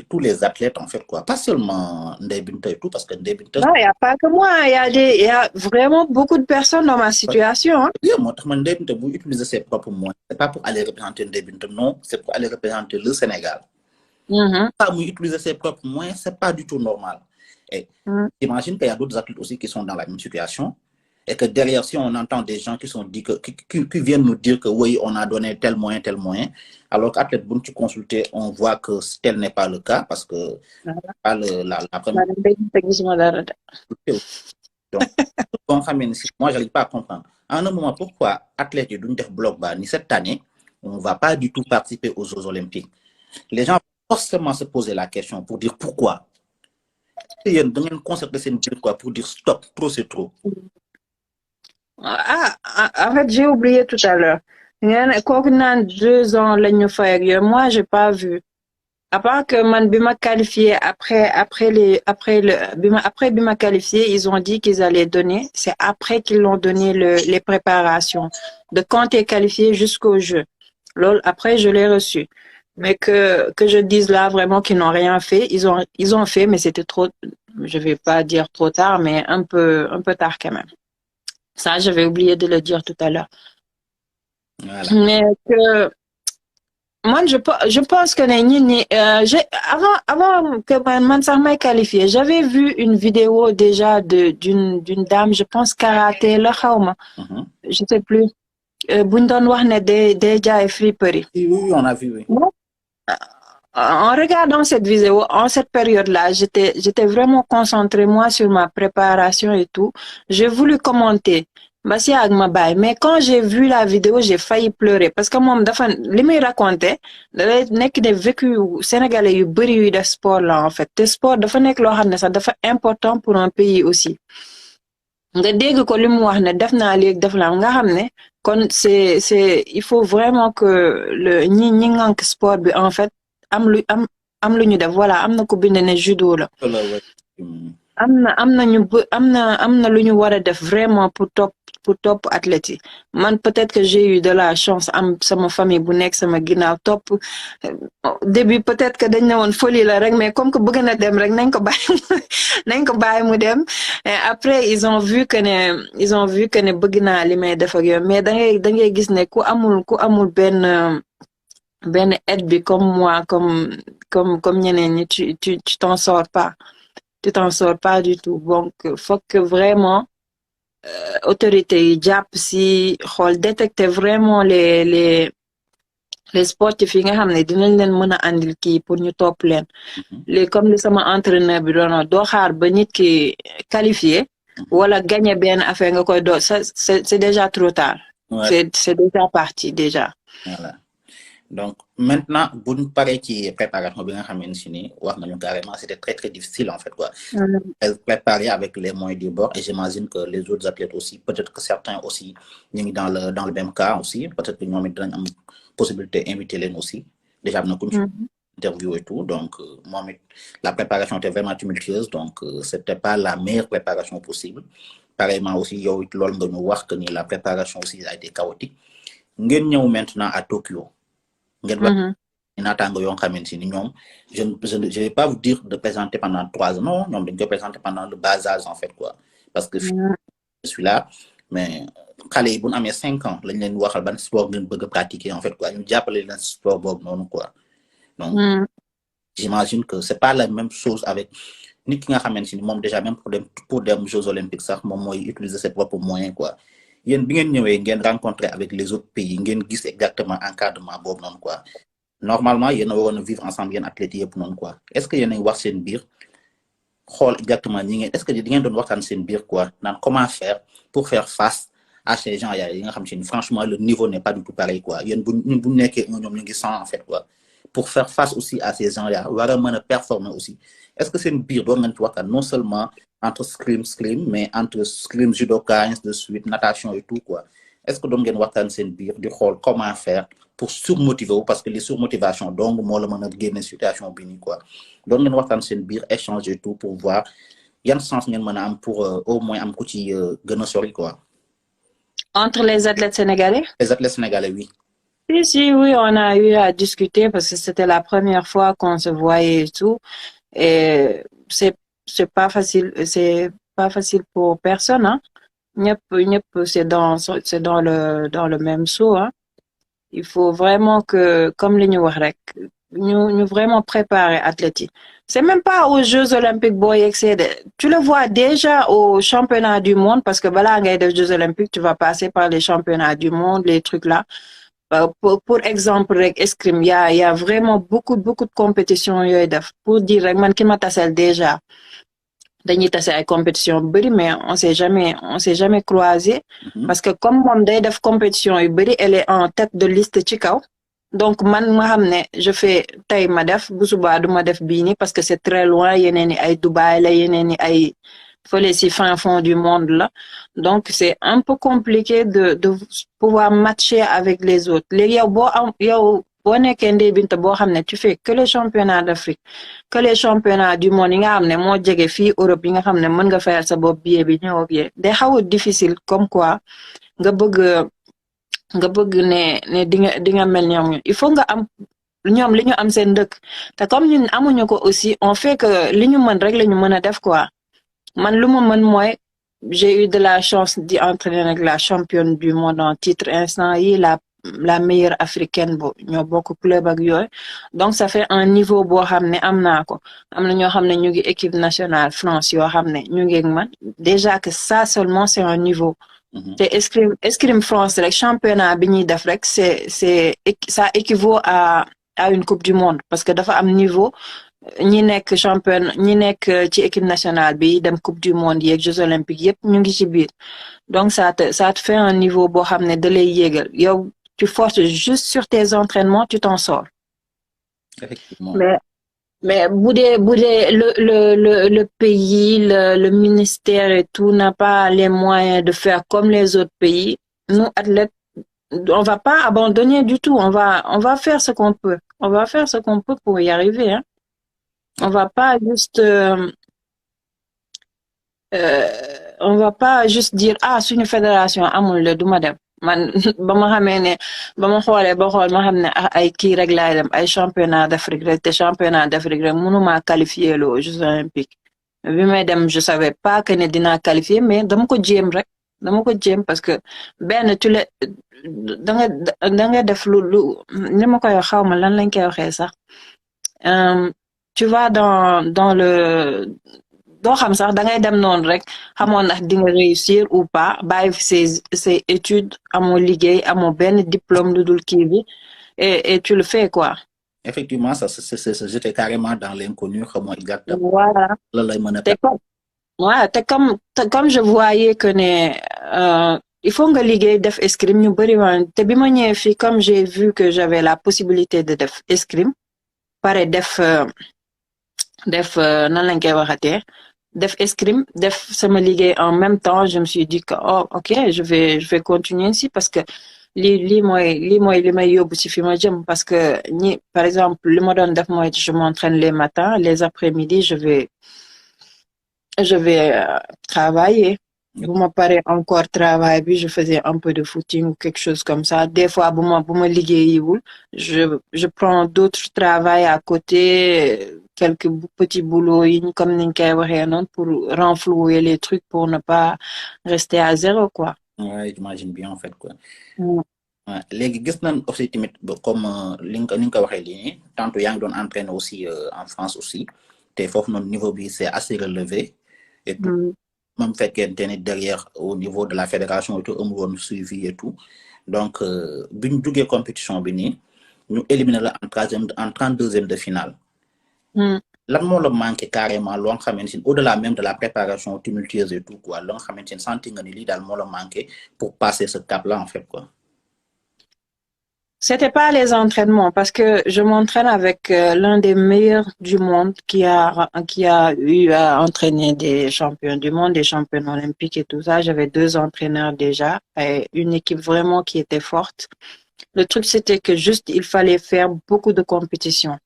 Tous les athlètes, en fait, quoi. Pas seulement Ndeye Binta et tout, parce que Ndeye Binta... Non, il n'y a pas que moi. Il y a vraiment beaucoup de personnes dans ma situation. Hein. Oui, moi, Ndeye Binta, vous utilisez ses propres moyens. Ce n'est pas pour aller représenter Ndeye Binta, non. C'est pour aller représenter le Sénégal. Pas utiliser ses propres moyens, ce n'est pas du tout normal. Et j'imagine qu'il y a d'autres athlètes aussi qui sont dans la même situation. Et que derrière, si on entend des gens qui viennent nous dire que oui, on a donné tel moyen, alors qu'athlète, bon, tu consultais, on voit que tel n'est pas le cas parce que pas la première. Donc, moi, je n'arrive pas à comprendre. À un moment, pourquoi athlètes du bloc ni cette année, on ne va pas du tout participer aux Jeux Olympiques? Les gens vont forcément se poser la question pour dire pourquoi. Il y a un concept de quoi pour dire stop, trop c'est trop. En fait, j'ai oublié tout à l'heure. Quoi que 2 ans, moi, j'ai pas vu. À part que man bima qualifié après bima qualifié, ils ont dit qu'ils allaient donner. C'est après qu'ils l'ont donné les préparations de quand tu es qualifié jusqu'au jeu. Après, je l'ai reçu. Mais que je dise là vraiment qu'ils n'ont rien fait, ils ont fait, mais c'était trop, je vais pas dire trop tard, mais un peu tard quand même. Ça, j'avais oublié de le dire tout à l'heure. Voilà. Mais que moi, je pense que avant que Mansar m'ait qualifié, j'avais vu une vidéo déjà d'une dame, je pense karaté la xawma. Je sais plus. Buñ doon wax ne des jaay friperie. Oui, on a vu, oui. Bon, en regardant cette vidéo, en cette période-là, j'étais vraiment concentrée, moi, sur ma préparation et tout. J'ai voulu commenter. Mais quand j'ai vu la vidéo, j'ai failli pleurer parce que moi, li muy raconté, nek des vécu sénégalais yu bari yu def sport là en fait. Le sport dafa nek lo xamné ça dafa important pour un pays aussi. Nga dégg ko limu wax né def na légui def la nga xamné kon c'est il faut vraiment que le ñi ngank sport bi en fait am lu ñu def voilà am na ko bind ne judo la. am na lu ñu war a def vraiment pour top athlète yi man peut-être que j'ai eu de la chance am sama famille bu nekk sama ginnaaw top début peut-être que dañ ne woon folie la rek mais comme que bëgg na dem rek nañ ko bàyyi mu dem et après ils ont vu que ne bëgg naa li may def ak yow mais da ngay gis ne ku amul benn aide bi comme moi comme ñeneen ñi tu t'en sors pas. Tu t'en sors pas du tout. Donc, faut que vraiment autorités yi jàpp si xool détecter vraiment les sportifs yi nga xam ne dinañ leen mën a andil kii pour ñu topp leen. Comme li sama entraîneur bi doon doo xaar ba nit ki qualifié wala gagné benn affaire nga koy c'est déjà trop tard. Ouais. C'est déjà parti déjà. Voilà. Donc, maintenant, pour nous parler qui préparation, carrément, c'était très, très difficile, en fait, quoi. Préparer avec les moyens du bord, et j'imagine que les autres athlètes aussi, peut-être que certains aussi, dans le même cas aussi, peut-être que nous avons une possibilité d'inviter les aussi. Déjà, nous avons une interview et tout, donc, moi, la préparation était vraiment tumultueuse, donc, c'était pas la meilleure préparation possible. Pareillement aussi, il y a eu que la préparation aussi a été chaotique. Nous sommes maintenant à Tokyo. Je ne vais pas vous dire de présenter pendant 3 ans, non, on vais présenter pendant le bas âge, en fait, quoi. Parce que je suis là, mais quand les gens ont 5 ans, ils ont un sport qu'ils veulent pratiquer, en fait, quoi. Ils ont appelé le sport, non, quoi. Donc, j'imagine que ce n'est pas la même chose avec ni qui a déjà même pour des Jeux Olympiques, ça, moi, utiliser ses propres moyens, quoi. Il y a une rencontre avec les autres pays, il y a exactement un encadrement, quoi. Normalement, il y a une vivre ensemble, il y a un athlète, quoi. Est-ce qu'il y a une voir une bir? Exactement, est-ce que il y a une voir une bir, quoi? Comment faire pour faire face à ces gens? Franchement, le niveau n'est pas du tout pareil, quoi. Il y a une en fait, quoi. Pour faire face aussi à ces gens-là, vraiment performer aussi. Est-ce que c'est une bir non seulement entre scrim, mais entre scrim, judoka, ainsi de suite, natation et tout, quoi. Est-ce que donc c'est une bir de comment faire pour surmotiver parce que les surmotivations, donc, moi, le une situation bénie, quoi. Donc, c'est une bir échange et tout pour voir, il y a un sens pour au moins un petit quoi. Entre les athlètes sénégalais? Les athlètes sénégalais, oui. Si, oui, on a eu à discuter parce que c'était la première fois qu'on se voyait et tout. Et c'est pas facile pour personne, hein. C'est dans le même saut, hein. Il faut vraiment que, comme les ñu vraiment préparer athlètes yi. C'est même pas aux Jeux Olympiques booy accéder. Tu le vois déjà aux championnats du monde parce que balaa ngay def Jeux Olympiques, tu vas passer par les championnats du monde, les trucs là. Pour exemple rek escrime, il y a vraiment beaucoup de compétitions yooyu def. Pour dire rek man ki ma taseel déjà. Dañuy tase ay compétition bari mais on s'est jamais croisé parce que comme moom day def compétition yu bari, elle est en tête de liste ci kaw. Donc man ma xam ne je fais tey ma def bu subaa du ma def bii nii parce que c'est très loin yeneen ni ay Dubaï la yeneen ni ay fële si fin fond du monde la donc c'est un peu compliqué de pouvoir matcher avec les autres léegi yow boo nekkee Ndeye Binta boo xam ne tu fais que les championnats d'Afrique que les championnats du monde yi nga xam ne moo jege fii Europe yi nga xam ne mën nga fayal sa bopp billet bi ñëw ak yee day xaw a difficile comme quoi nga bëgg ne di nga mel ñoom il faut nga am ñoom li ñu am seen dëkk te comme ñun amuñu ko aussi on fait que li ñu mën rek la ñu mën a def quoi man lu ma mën mooy j'ai eu de la chance d'y entraîner avec la championne du monde en titre instant yi la meilleure africaine bo ñoo bokk club ak yooyu donc ça fait un niveau boo xam ne am naa ko am na ñoo xam ne ñu ngi équipe nationale France yoo xam ne ñu ngi ak man déjà que ça seulement c'est un niveau te escrime France rek championnat bi ñuy def rek ça équivaut à une coupe du monde parce que dafa am niveau ñi nekk championne ñi nekk ci équipe nationale bi dem coupe du monde yeeg Jeux olympiques yépp ñu ngi ci biir donc ça te fait un niveau boo xam ne da lay yéegal yow tu forces juste sur tes entraînements tu t'en sors. Effectivement. Mais le pays, le ministère et tout n'a pas les moyens de faire comme les autres pays. Nous, athlètes, on va pas abandonner du tout. On va faire ce qu'on peut. On va faire ce qu'on peut pour y arriver, hein. On va pas juste dire, c'est une fédération, amul le duma dem. Man ba ma xamee ne ba ma xoolee ba xool ma xam ne ay kii rek laay dem ay championnat d'Afrique rek te championnat d'Afrique rek mënuma qualifier aux Jeux olympiques bi may dem je savais pas que ne dinaa qualifier mais dama ko jéem rek parce que benn da nga def lu ni ma koy xaw ma lan lañ koy waxee sax tu vas dans le doo xam sax da ngay dem noonu rek xamoon ndax di nga réussir ou pas bàyyi fi ses études amoo liggéey amoo benn diplôme lu dul kii bi et tu le fais quoi. Effectivement ça c'est j'étais carrément dans l'inconnu xamoo exactement. Voilà lan lay mën a te comme je voyais que ne il faut nga liggéey def escrime ñu bëri woon te bi ma ñëwee fii comme j'ai vu que j'avais la possibilité de def escrime pare def nan lañ koy waxatee def escrime def sama liggéey en même temps je me suis dit que ok je vais continuer ici parce que lii mooy li may yóbbu ci fi ma jëm parce que par exemple li ma doon def mooy je m'entraîne les matins les après-midi je vais travailler bu ma paree encore travail bi je faisais un peu de footing ou quelque chose comme ça des fois bu ma liggéeyiwul je prends d'autres travail à côté quelques petits boulots comme niñ koy waxee noonu pour renflouer les trucs pour ne pas rester à zéro quoi. Ouais, j'imagine bien en fait quoi. Léegi gis nañ aussi tamit comme li nga ko waxee lii tantôt yaa ngi doon entraîner aussi en France aussi te foofu noonu niveau bi c'est assez relevé et tout. Même fekkente ne derrière au niveau de la fédération et tout amul woon suivi et tout donc bi ñu jógee compétition bi nii ñu éliminer la en 32e de finale. Lan moo la manqué carrément loo nga xamante ni au-delà même de la préparation tumultueuse et tout quoi loo nga xamante ni senti nga ni lii daal moo la manqué pour passer ce cap-là en fait quoi. C'était pas les entraînements parce que je m'entraîne avec l'un des meilleurs du monde qui a eu à entraîner des champions du monde, des champions olympiques et tout ça. J'avais 2 entraîneurs déjà et une équipe vraiment qui était forte. Le truc c'était que juste il fallait faire beaucoup de compétitions.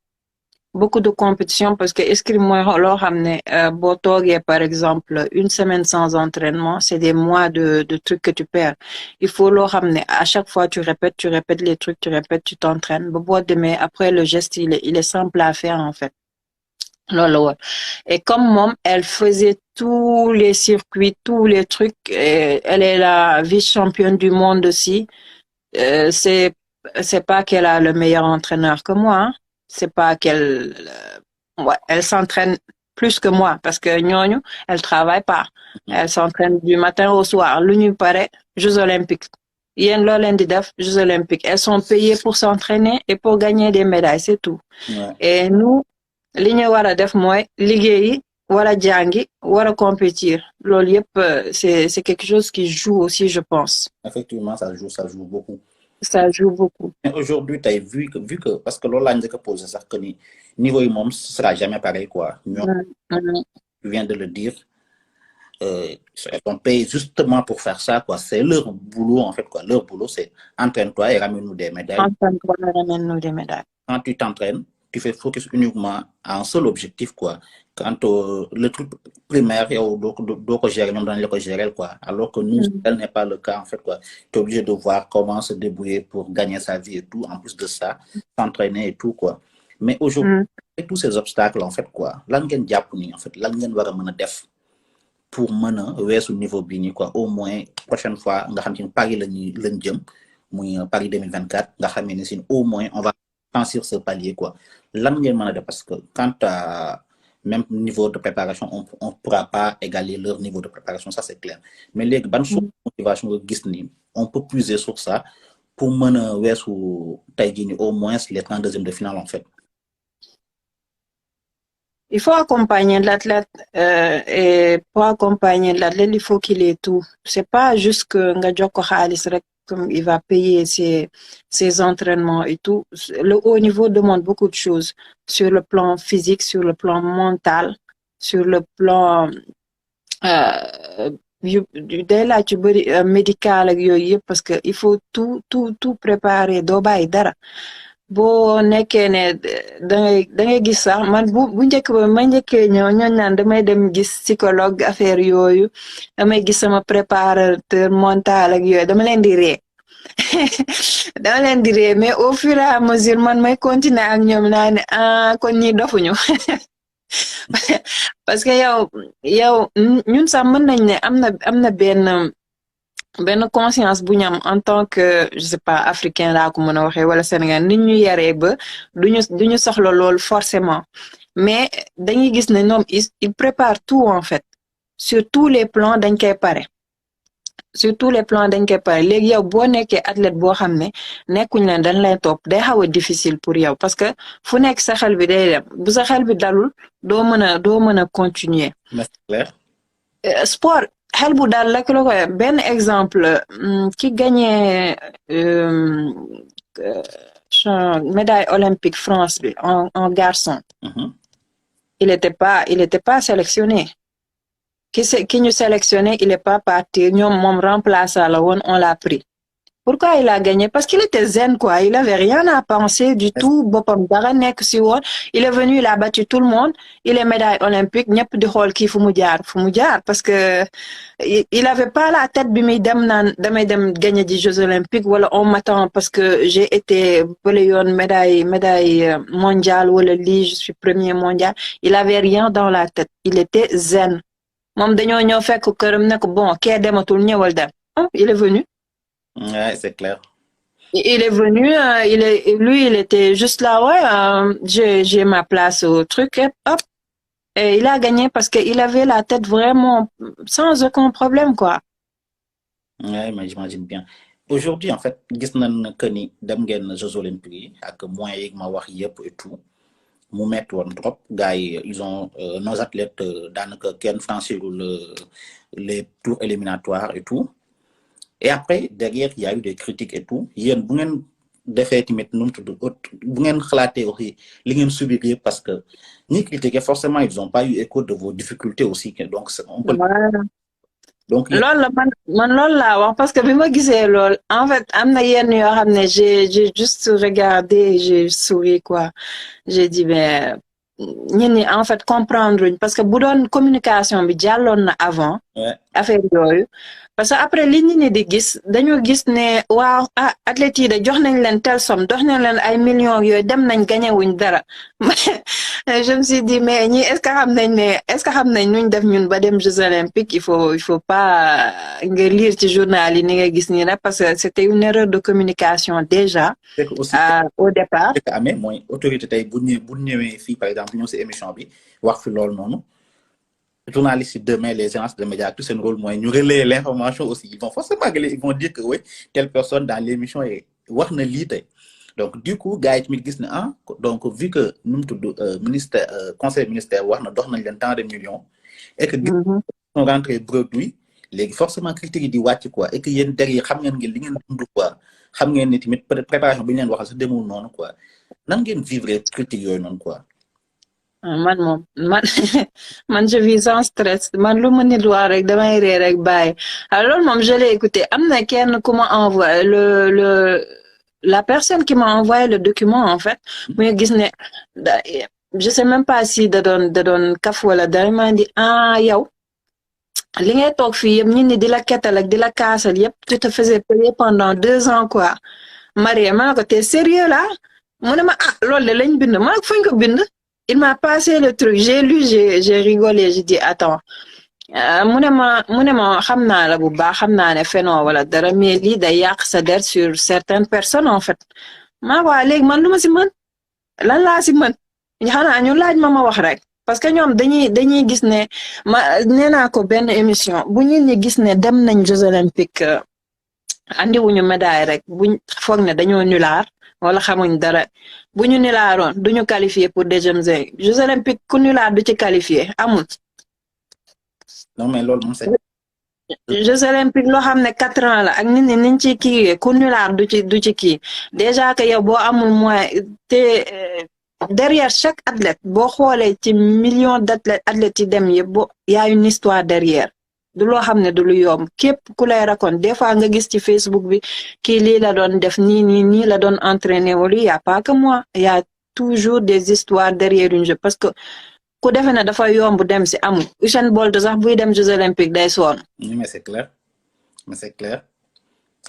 Beaucoup de compétitions parce que escrime mooy loo xam ne boo toogee par exemple une semaine sans entraînement c'est des mois de trucs que tu perds il faut loo xam ne à chaque fois tu répètes les trucs tu t'entraînes ba boo demee après le geste il est simple à faire en fait loolu et comme moom elle faisait tous les circuits tous les trucs et elle est la vice-championne du monde aussi c'est pas qu'elle a le meilleur entraîneur que moi hein. c'est pas qu'elle ouais, elle s'entraîne plus que moi parce que ñooñu elle travaille pas. Elle s'entraîne du matin au soir. Lu ñu pare Jeux olympiques. Yéen loo leen di def Jeux olympiques. Elles sont payées pour s'entraîner et pour gagner des médailles, c'est tout. Ouais. Et nous li ñu war a def mooy liggéeyi wala jàngi wala compétir. Loolu yëpp c'est quelque chose qui joue aussi, je pense. Effectivement, ça joue beaucoup. Ça joue beaucoup. Mais aujourd'hui, tu as vu que parce que là, on a posé ça, que niveau immense, ce sera jamais pareil, quoi. Tu viens de le dire. Elles sont payées justement pour faire ça, quoi. C'est leur boulot, en fait, quoi. Leur boulot, c'est entraîne-toi et ramène-nous des médailles. Entraîne-toi et ramène-nous des médailles. Quand tu t'entraînes, tu fais focus uniquement à un seul objectif, quoi. Quand le truc primaire, donc gérer, même dans les gérer, quoi. Alors que nous, tel n'est pas le cas, en fait, quoi. Tu es obligé de voir comment se débrouiller pour gagner sa vie et tout. En plus de ça, s'entraîner et tout, quoi. Mais aujourd'hui, avec tous ces obstacles, en fait, quoi, l'angen japonais, en fait, l'angen wara mëna def pour mëna wessu niveau bi ni quoi, au moins prochaine fois nga xam ci Paris lañ jëm, muy Paris 2024, nga xamé ni au moins on va franchir ce palier, quoi. L'angen mëna def parce que quand même niveau de préparation, on pourra pas égaler leur niveau de préparation, ça c'est clair. Mais les bonnes motivation on peut puiser sur ça pour mener au moins les 32e de finale, en fait. Il faut accompagner l'athlète et pour accompagner l'athlète, il faut qu'il ait tout. C'est pas juste que Ngadjoko Khalis comme il va payer ses entraînements et tout. Le haut niveau demande beaucoup de choses sur le plan physique, sur le plan mental, sur le plan médical parce que il faut tout préparer doo bàyyi dara boo nekkee ne dangay gis sax man bu njëkk ba ma njëkkee ñëw ñooñu naan damay dem gis psychologue affaire yooyu damay gis sama préparateur mental ak yooyu dama leen di ree dama leen di ree mais au fur et à mesure man may continuer ak ñoom naa ne kon ñi dofuñu parce que yow ñun sax mën nañ ne am na benn conscience bu ñu am en tant que je sais pas africain laa ko mën a waxee wala Sénégal nit ñu yaree ba duñu soxla lool forcément mais dañuy gis ne ñoom il prépare tout en fait sur tous les plans dañ koy pare léegi yow boo nekkee athlète boo xam ne nekkuñ leen dañ lay topp day xaw a difficile pour yow parce que fu nekk sa xel bi day dem bu sa xel bi dalul doo mën a continuer. Sport xel bu dal la ko benn exemple ki gagné médaille olympique France bi en garçon. Il était pas sélectionné. Qui ñu sélectionné, il est pas parti, ñoom moom remplaçant la woon, on l'a pris. Pourquoi il a gagné? Parce qu'il était zen, quoi. Il avait rien à penser du tout. Bopam dara nek si woon. Il est venu, il a battu tout le monde. Il est médaille olympique. Ñëpp di xool kii fu mu jaar parce que il avait pas la tête bi muy dem naan damay dem gagner des Jeux olympiques wala on m'attend parce que j'ai été bële yoon médaille mondiale wala lii je suis premier mondial. Il avait rien dans la tête. Il était zen. Moom dañoo ñëw fekk këram ne ko bon kee dematul ñëwal dem. Il est venu. Ouais, c'est clair. Il est venu, il était juste là, ouais, j'ai ma place au truc, hop. Et il a gagné parce qu'il avait la tête vraiment sans aucun problème, quoi. Ouais, mais j'imagine bien. Aujourd'hui, en fait, gis nañ que ni dem ngeen Jeux olympiques ak moyens yi ma wax yépp et tout. Mu metti woon trop gars yi ils ont nos athlètes daanaka kenn franchirul les tours éliminatoires et tout. Et après, derrière, il y a eu des critiques et tout. Yéen bu ngeen defee tamit nu mu tudd bu ngeen xalaatee aussi li ngeen subir parce que ñi critiquer forcément ils ont pas eu écho de vos difficultés aussi donc on peut. Donc loolu la man loolu laa wax parce que bi ma gisee lool en fait am na yenn yoo xam ne j'ai juste regardé j'ai souri quoi j'ai dit mais ñun ñi en fait comprendre parce que bu doon communication bi jàlloon na avant. Affaire yooyu parce que après li nit ñi di gis dañoo gis ne waaw athlètes yi de jox nañ leen telle somme jox nañ leen ay millions yooyu dem nañ gagné wuñ dara Je me suis dit mais est-ce que xam nañ nuñ def ñun ba dem Jeux olympiques il faut pas nga lire ci journal yi ni nga gis nii rek parce que c'était une erreur de communication déjà c'est que aussi au départ. que amee mooy autorité tey bu ñëwee fii par exemple ñëw si émission bi wax fi loolu noonu journalistes yi demain les agences de médias tout seen rôle mooy ñu relayer l'information aussi ils vont forcément ils vont dire que oui telle personne dans l'émission yi wax na lii tey donc du coup gars yi tamit gis na donc vu que nu mu tudd ministère conseil ministère wax na dox nañ leen tant de millions et que sont rentrés bredouille léegi forcément critiques yi di wàcc quoi et que yéen derrière xam ngeen li ngeen dund quoi xam ngeen ni tamit peut-être préparation bi ñu leen waxal sax demul noonu quoi nan ngeen vivre critique yooyu noonu quoi. man je vis sans stress man lu ma nit wax rek damay ree rek bàyyi alors moom je l'ai écouté am na kenn ku ma envoyé la personne qui m'a envoyé le document en fait muy gis ne je sais même pas si da doon kaf wala da ma di yow li ngay toog fii yëpp nit ñi di la kettal ak di la kaasal yëpp tu te faisais payer pendant 2 ans quoi Marie ma ne ko t'es sérieux là mu ne ma loolu de lañ bind ma ne ko fuñ ko bind il m'a passé le truc j'ai lu j'ai rigolé j'ai dit attends mu ne ma xam naa la bu baax xam naa ne fenoo wala dara mais lii day yàq sa der sur certaines personnes en fait maa waa léegi man lu ma si mën lan laa si mën xanaa ñu laaj ma wax rek parce que ñoom dañuy gis ne nee naa ko benn émission bu ñi gis ne dem nañ Jeux olympiques andi wuñu médaille rek buñ foog ne dañoo nulaar wala xamuñ dara bu ñu nulaaroon duñu qualifié pour des Jeux olympiques ku nulaar du ci qualifié amul. non mais loolu moom c'est. Jeux olympiques loo xam ne 4 ans la ak nit ñi niñ ci kii ku nulaar du ci kii déjà que yow boo amul moyen te derrière chaque athlète boo xoolee ci millions d'athlètes yi dem yëpp y a une histoire derrière du loo xam ne du lu yomb képp ku lay raconte des fois nga gis ci Facebook bi kii lii la doon def nii la doon entraîner wala y a pas que moi y a toujours des histoires derrière une jeu parce que ku defe ne dafa yomb dem si amul Usain Bolt sax buy dem Jeux olympiques day sonn. mais c'est clair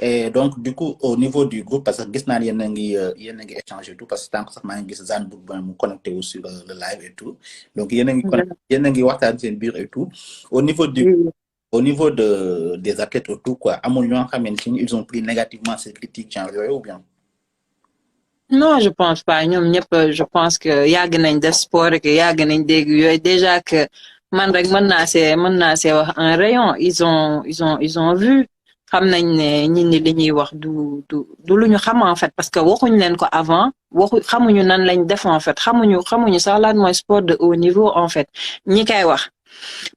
et donc du coup au niveau du groupe parce que gis naa yéen a ngi échanger tout parce que tant que sax maa ngi gis Zane Bourgoin mu connecté wu sur le live et tout donc yéen a ngi waxtaan seen biir et tout au niveau des athlètes et tout quoi amul ñoo xamante ni ils ont pris négativement ces critiques genre yooyu ou bien. non je pense pas ñoom ñëpp je pense que yàgg nañ def sport et que yàgg nañ dégg yooyu déjà que man rek mën naa see wax un rayon ils ont vu xam nañ ne ñi li ñuy wax du lu ñu xam en fait parce que waxuñ leen ko avant xamuñu nan lañ def en fait xamuñu sax lan mooy sport de haut niveau en fait ñi koy wax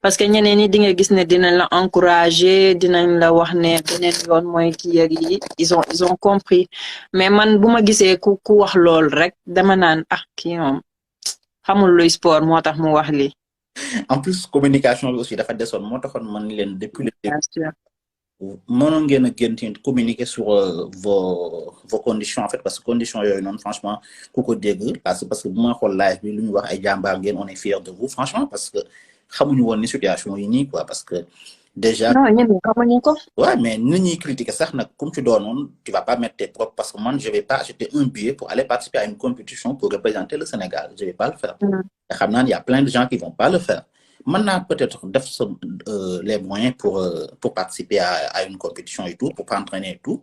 parce que ñeneen ñi di nga gis ne dinañ la encourager dinañ la wax ne beneen yoon mooy kii ak yi ils ont compris mais man bu ma gisee ku wax lool rek dama naan kii moom xamul luy sport moo tax mu wax lii. en plus communication bi aussi dafa desoon moo taxoon man leen depuis le début mënoon ngeen a gën communiquer sur vos conditions en fait parce que conditions yooyu noonu franchement ku ko dégg parce que bu ma xool live bi lu ñu wax ay jàmbaar ngeen on est fiers de vous franchement parce que xamuñu woon ni situation yi nii quoi parce que déjà. non ñun xamuñu ko. ouais mais nit ñi critiquer sax nag comme tu doonoon tu vas pas mettre tes propres parce que man je vais pas acheter un billet pour aller participer à une compétition pour représenter le Sénégal je vais pas le faire. te xam naa il y a plein de gens qui vont pas le faire. mën naa peut-être def les moyens pour participer à une compétition et tout pour s'entraîner et tout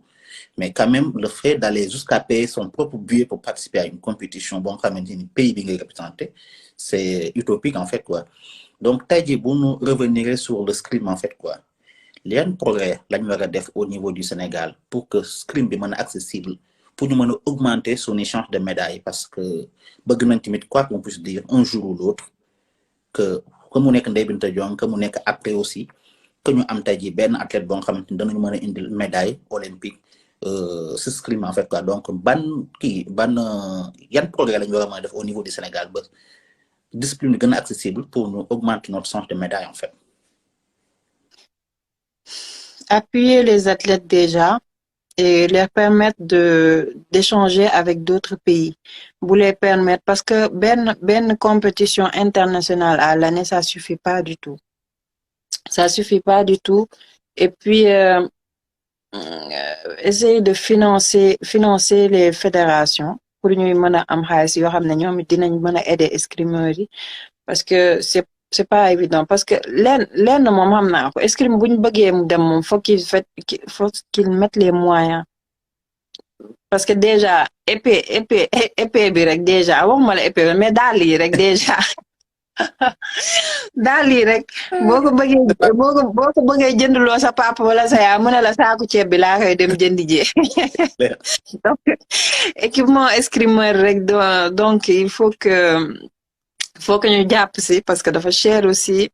mais quand même le fait d'aller jusqu'à payer son propre billet pour participer à une compétition bon xamante ni pays bi ngay représenter c'est utopique en fait quoi donc tey jii bu ñu revenir sur le scrim en fait quoi yan progrès lañ war a def au niveau du Sénégal pour que scrim bi mën a accessible pour ñu mën a augmenter son échange de médailles parce que bëgg nañ tamit quoi qu'on puisse dire un jour ou l'autre que mu nekk Ndeye Binta Diong que mu nekk après aussi que ñu am tey jii benn athlète boo nga xamante ni danañu mën a indil médaille olympique ce scrim en fait quoi donc yan progrès lañu war a mën a def au niveau du Sénégal ba discipline bi gën a accessible pour nous augmenter notre échange de médailles en fait. Appuyer les athlètes déjà et leur permettre d'échanger avec d'autres pays. Vous les permettre parce que ben compétition internationale à l'année ça suffit pas du tout. Ça suffit pas du tout et puis essayer de financer les fédérations pour ñuy mën a am xaalis yoo xam ne ñoom dinañ mën a aider escrimeurs yi parce que c'est pas évident parce que lenn moom xam naa ko escrime bu ñu bëggee mu dem moom faut qu'il mette les moyens parce que déjà épée bi rek déjà waxuma la épée mais daal yi rek déjà daal yi rek boo ko bëggee jëndloo sa papa wala sa yaay mu ne la saaku ceeb bi laa koy dem jëndi jee donc équipement escrimeur rek donc il faut que ñu jàpp si parce que dafa cher aussi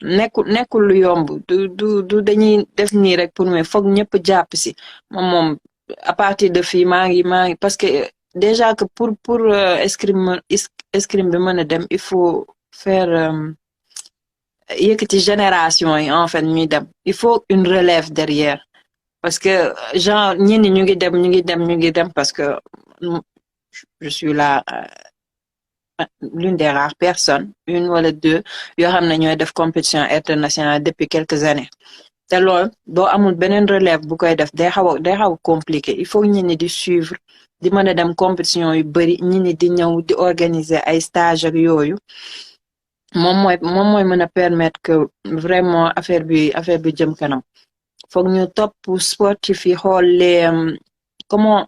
nekkul lu yomb du dañuy def nii rek pour mais foog ñëpp jàpp si moom à partir de fii maa ngi parce que déjà que pour escrime bi mën a dem il faut faire yëkkati génération yi en fait ñuy dem il faut une relève derrière parce que genre ñi ñu ngi dem parce que je suis là l'une des rares personnes une wala deux yoo xam ne ñooy def compétition internationale depuis quelques années te loolu boo amul beneen relève bu koy def day xaw a compliqué il faut ñi di suivre di mën a dem compétition yu bari ñi di ñëw di organiser ay stage ak yooyu moom mooy mën a permettre que vraiment affaire bi jëm kanam foog ñu topp sportif yi xool les comment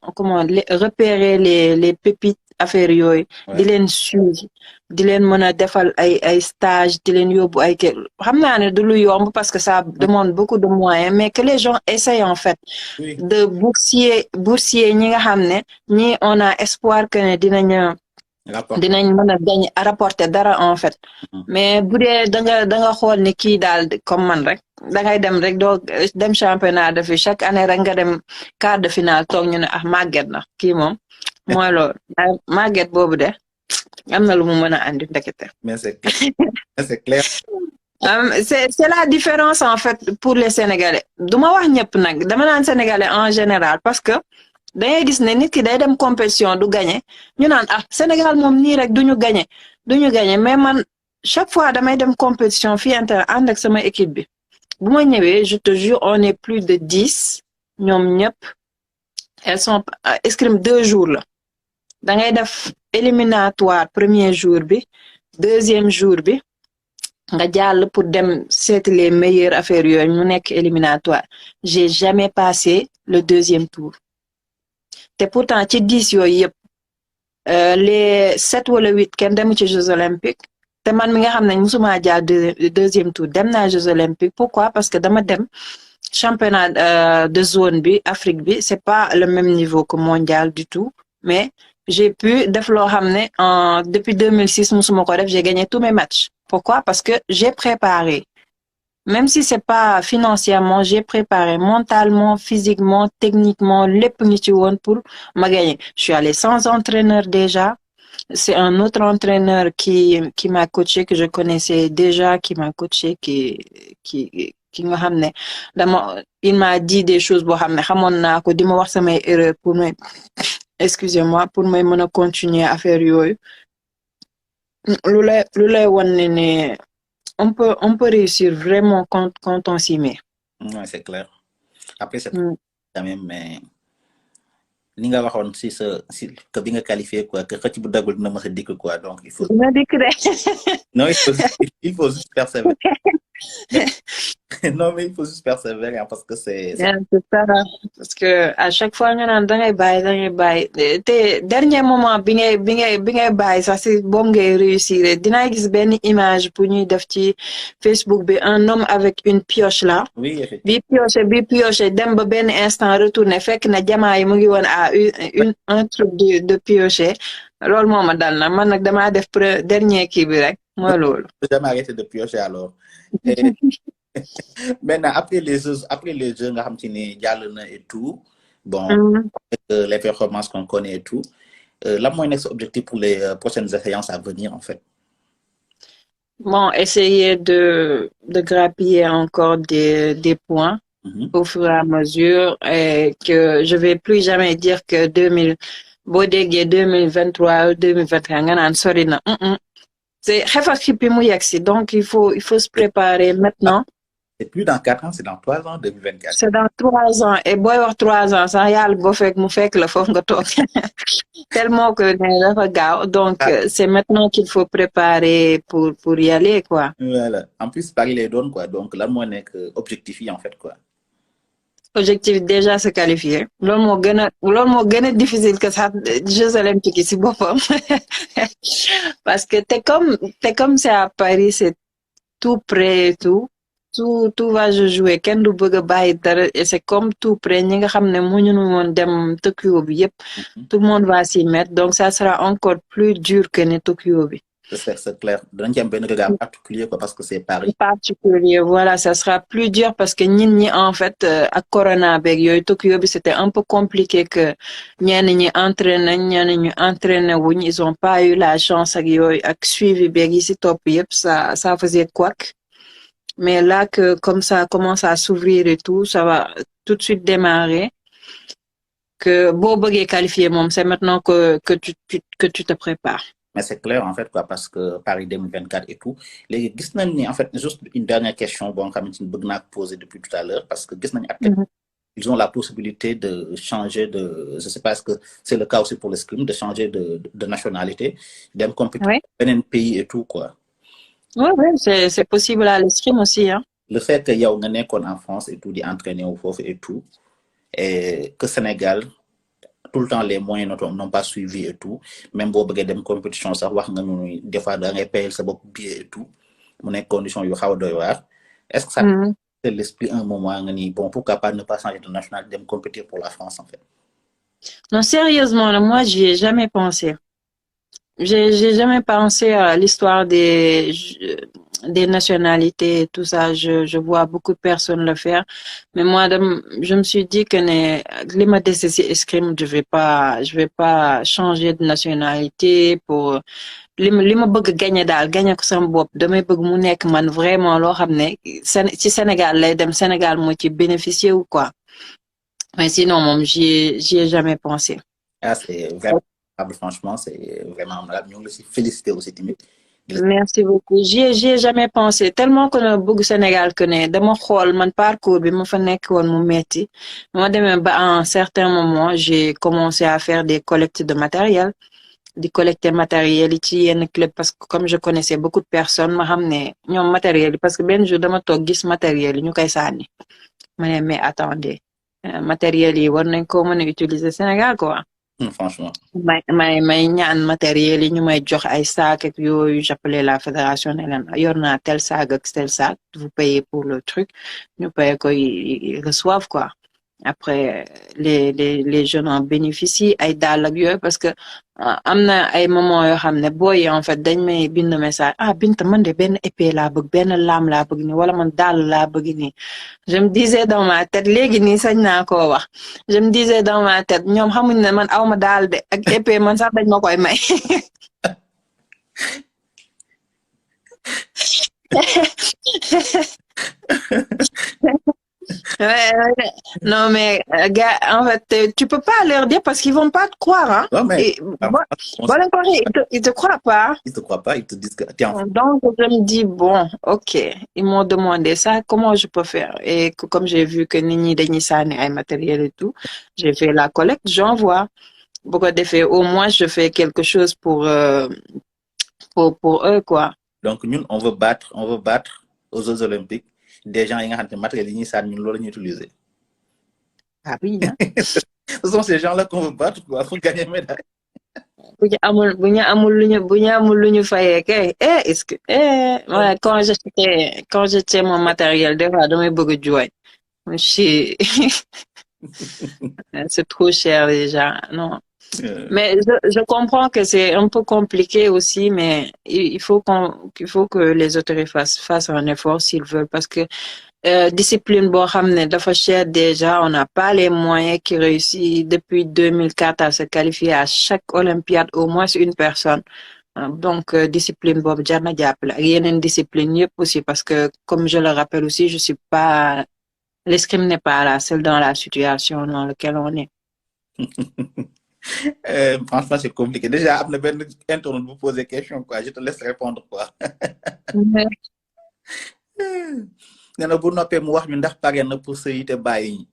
repérer les pépites affaire yooyu di leen suivre di leen mën a defal ay stage di leen yóbbu ay xam naa ne du lu yomb parce que ça demande beaucoup de moyens mais que les gens essayent en fait de boursier ñi nga xam ne ñi on a espoir que ne dinañ mën a gañ rapporter dara en fait mais bu dee da nga xool ni kii daal comme man rek dangay dem rek doo dem championnat de fi chaque année rek nga dem quart de finale toog ñu ne màgget na kii moom mooy loolu màgget boobu de am na lu mu mën a andi ndekete mais c'est clair c'est la différence en fait pour les Sénégalais duma wax ñëpp nag dama naan Sénégalais en général parce que dangay gis ne nit ki day dem compétition du gagné ñu naan Sénégal moom nii rek duñu gagné mais man chaque fois damay dem compétition fii inter ànd ak sama équipe bi bu ma ñëwee je te jure on est plus de 10 ñoom ñëpp elles sont escrime 2 jours la da ngay def éliminatoire premier jour bi deuxième jour bi nga jàll pour dem seeti les meilleures affaires yooyu ñu nekk éliminatoire j'ai jamais passé le deuxième tour te pourtant ci 10 yooyu yëpp les 7 wala 8 kenn demu ci Jeux olympiques te man mi nga xam ne musuma jaar deuxième tour dem naa Jeux olympiques pourquoi parce que dama dem championnat de zone bi Afrique bi c'est pas le même niveau que mondial du tout mais j'ai pu def loo xam ne depuis 2006 musuma ko def j'ai gagné tous mes matchs pourquoi parce que j'ai préparé même si c'est pas financièrement j'ai préparé mentalement physiquement techniquement lépp ngi ci woon pour ma gagner je suis allée sans entraîneur déjà c'est un autre entraîneur qui m'a coaché que je connaissais déjà qui m'a coaché qui nga xam ne il m'a dit des choses boo xam ne xamoon naa ko di ma wax samay erreurs pour may excusez-moi pour may mën a continuer affaire yooyu lu lay wan ne on peut réussir vraiment quand on s'y met. Ouais, c'est clair. Après c'est quand même mais li nga waxoon si que bi nga qualifié quoi que xëcc bu dagul dina mës a dikk quoi donc il faut. dina dikk de. Non il faut juste persévérer. Non mais il faut juste persévérer parce que c'est ça parce que à chaque fois ñu naan dangay bàyyi te dernier moment bi ngay bàyyi sax si boobu ngay réussir dinaa gis benn image bu ñuy def ci Facebook bi un homme avec une pioche là. Oui effectivement bi pioche dem ba benn instant retourné fekk na jamaa yi mu ngi woon à un truc de piocher loolu moo ma dal na man nag damaa def dernier kii bi rek mooy loolu. Jamais arrêté de piocher alors. Maintenant après les jeux nga xam ci ne jàll na et tout bon les performances qu'on connaît et tout là mooy nekk objectif pour les prochaines séances à venir en fait. Bon, essayer de grappiller encore des points au fur et à mesure et que je vais plus jamais dire que 2023 2021 nga naan sori na c'est xefa xippi mu yegsi donc il faut se préparer maintenant C'est plus dans 4 ans, c'est dans 3 ans, 2024. C'est dans 3 ans. Et boy, wax 3 ans, ça y a le beau fait que mu fekk la foofu nga toog. Tellement que ne dafa gaaw. Donc, c'est maintenant qu'il faut préparer pour y aller, quoi. Voilà. En plus, Paris les donne, quoi. Donc, là, moi, n'est que objectif, en fait, quoi. Objectif déjà se qualifier. Loolu moo gën a difficile que sax Jeux olympiques yi si boppam. Parce que t'es comme c'est à Paris, c'est tout près et tout. Tout va se jouer. Kenn du bëgg a bàyyi dara et c'est comme tout près ñi nga xam ne mënuñu woon dem Tokyo bi yëpp. Tout le monde va s'y mettre. Donc, ça sera encore plus dur que ne Tokyo bi. C'est clair. Donc, il y a un regard particulier, quoi, parce que c'est Paris. Particulier, voilà, ça sera plus dur parce que ñi en fait à Corona beeg yooyu Tokyo bi c'était un peu compliqué que ñenn ñi entraîné ñenn ñi entraîné wuñ ils ont pas eu la chance ak yooyu ak suivi beeg yi si topp yëpp ça faisait couac. Mais là que comme ça commence à s'ouvrir et tout, ça va tout de suite démarrer. Que boo bëggee qualifier moom, c'est maintenant que tu te prépares. Mais c'est clair, en fait, quoi, parce que Paris 2024 et tout. Les en fait, juste une dernière question, bon, comme tu me poser depuis tout à l'heure, parce que ils ont la possibilité de changer de, je sais pas, est-ce que c'est le cas aussi pour l'escrime, de changer de nationalité, d'un compétition dans un pays et tout, quoi. Oui, c'est possible à l'escrime aussi, hein. Le fait qu'il y a un qu'on en France et tout, d'entraîner au FOF et tout, et que Sénégal, tout le temps les moyens n'ont pas suivi et tout, même si vous avez des compétitions, ça va des fois dans les pays, ça va bien et tout, mon conditions yu xaw doy war. Est-ce que ça c'est l'esprit un moment bon pourquoi pas ne pas changer de nationalité de compétir pour la France en fait? Non, sérieusement, moi j'y ai jamais pensé. J'ai jamais pensé à l'histoire des nationalités et tout ça. Je vois beaucoup de personnes le faire. Mais moi, je me suis dit que les modestes escrime, je vais pas changer de nationalité pour, li ma bëgg gagner ko sama bopp damay bëgg mu nekk man vraiment loo xam ne ci Sénégal lay dem Sénégal moo ci bénéficier ou quoi. Mais sinon, j'y ai jamais pensé. Ah, c'est vraiment, franchement, c'est vraiment, nous le féliciter aussi, timide. Merci beaucoup. J'y ai jamais pensé. Tellement que na bëgg Sénégal que ne dama xool man parcours bi ma fa nekk woon mu metti. Moi, à un certain moment, j'ai commencé à faire des collectes de matériel. Di collecter matériel ci yenn club parce que comme je connaissais beaucoup de personnes ma xam ne ñoom matériel parce que benn jour dama toog gis matériel yi ñu koy sànni ma ne mais attendez matériel yi war nañ ko mën a utiliser Sénégal quoi. Franchement. may ñaan matériel yi ñu may jox ay sac ak yooyu j'appelais la fédération ne leen yor naa tel sac ak tel sac vous payez pour le truc ñu paye ko ils reçoivent quoi. Après les jeunes en bénéficient ay dàll ak yooyu parce que am na ay moment yoo xam ne booy en fait dañ may bind message Binta man de benn épée laa bëgg benn lame laa bëgg nii wala man dàll laa bëgg nii je me disais dans ma tête léegi nii sañ naa koo wax je me disais dans ma tête ñoom xamuñ ne man awma daal de ak épée man sax dañ ma koy may non mais gars en fait tu peux pas leur dire parce qu'ils vont pas te croire hein. Non, mais ils te croient pas. Ils te croient pas, ils te disent que t'es en... Donc je me dis bon ok ils m'ont demandé ça comment je peux faire et comme j'ai vu que nit ñi dañuy sànni ay matériel et tout j'ai fait la collecte j'envoie bu ko defee au moins je fais quelque chose pour eux quoi. Donc ñun on veut battre aux Jeux olympiques des gens yi nga xam ne matériel yi ñuy sànni ñun loolu la ñuy utiliser. Ah oui hein. Ce sont ces gens-là qu'on veut battre quoi pour gagner médaille. bu ñu amul lu ñu fayee kay est-ce que ouais, quand j'achetais mon matériel des fois damay bëgg a jooy c'est trop cher déjà non. Mais je comprends que c'est un peu compliqué aussi, mais il faut que les autorités fassent un effort s'ils veulent, parce que discipline boo xam ne dafa cher déjà, on n'a pas les moyens qui réussissent depuis 2004 à se qualifier à chaque Olympiade, au moins une personne. Donc discipline boobu jar na jàppale ak yeneen discipline yëpp aussi, parce que comme je le rappelle aussi, l'escrime n'est pas la seule dans la situation dans laquelle on est. Franchement, c'est compliqué. Déjà, après ben internaute vous poser question quoi, je te laisse répondre quoi. nee na bu noppee mu wax ñu ndax pare na pour sëy te bàyyi.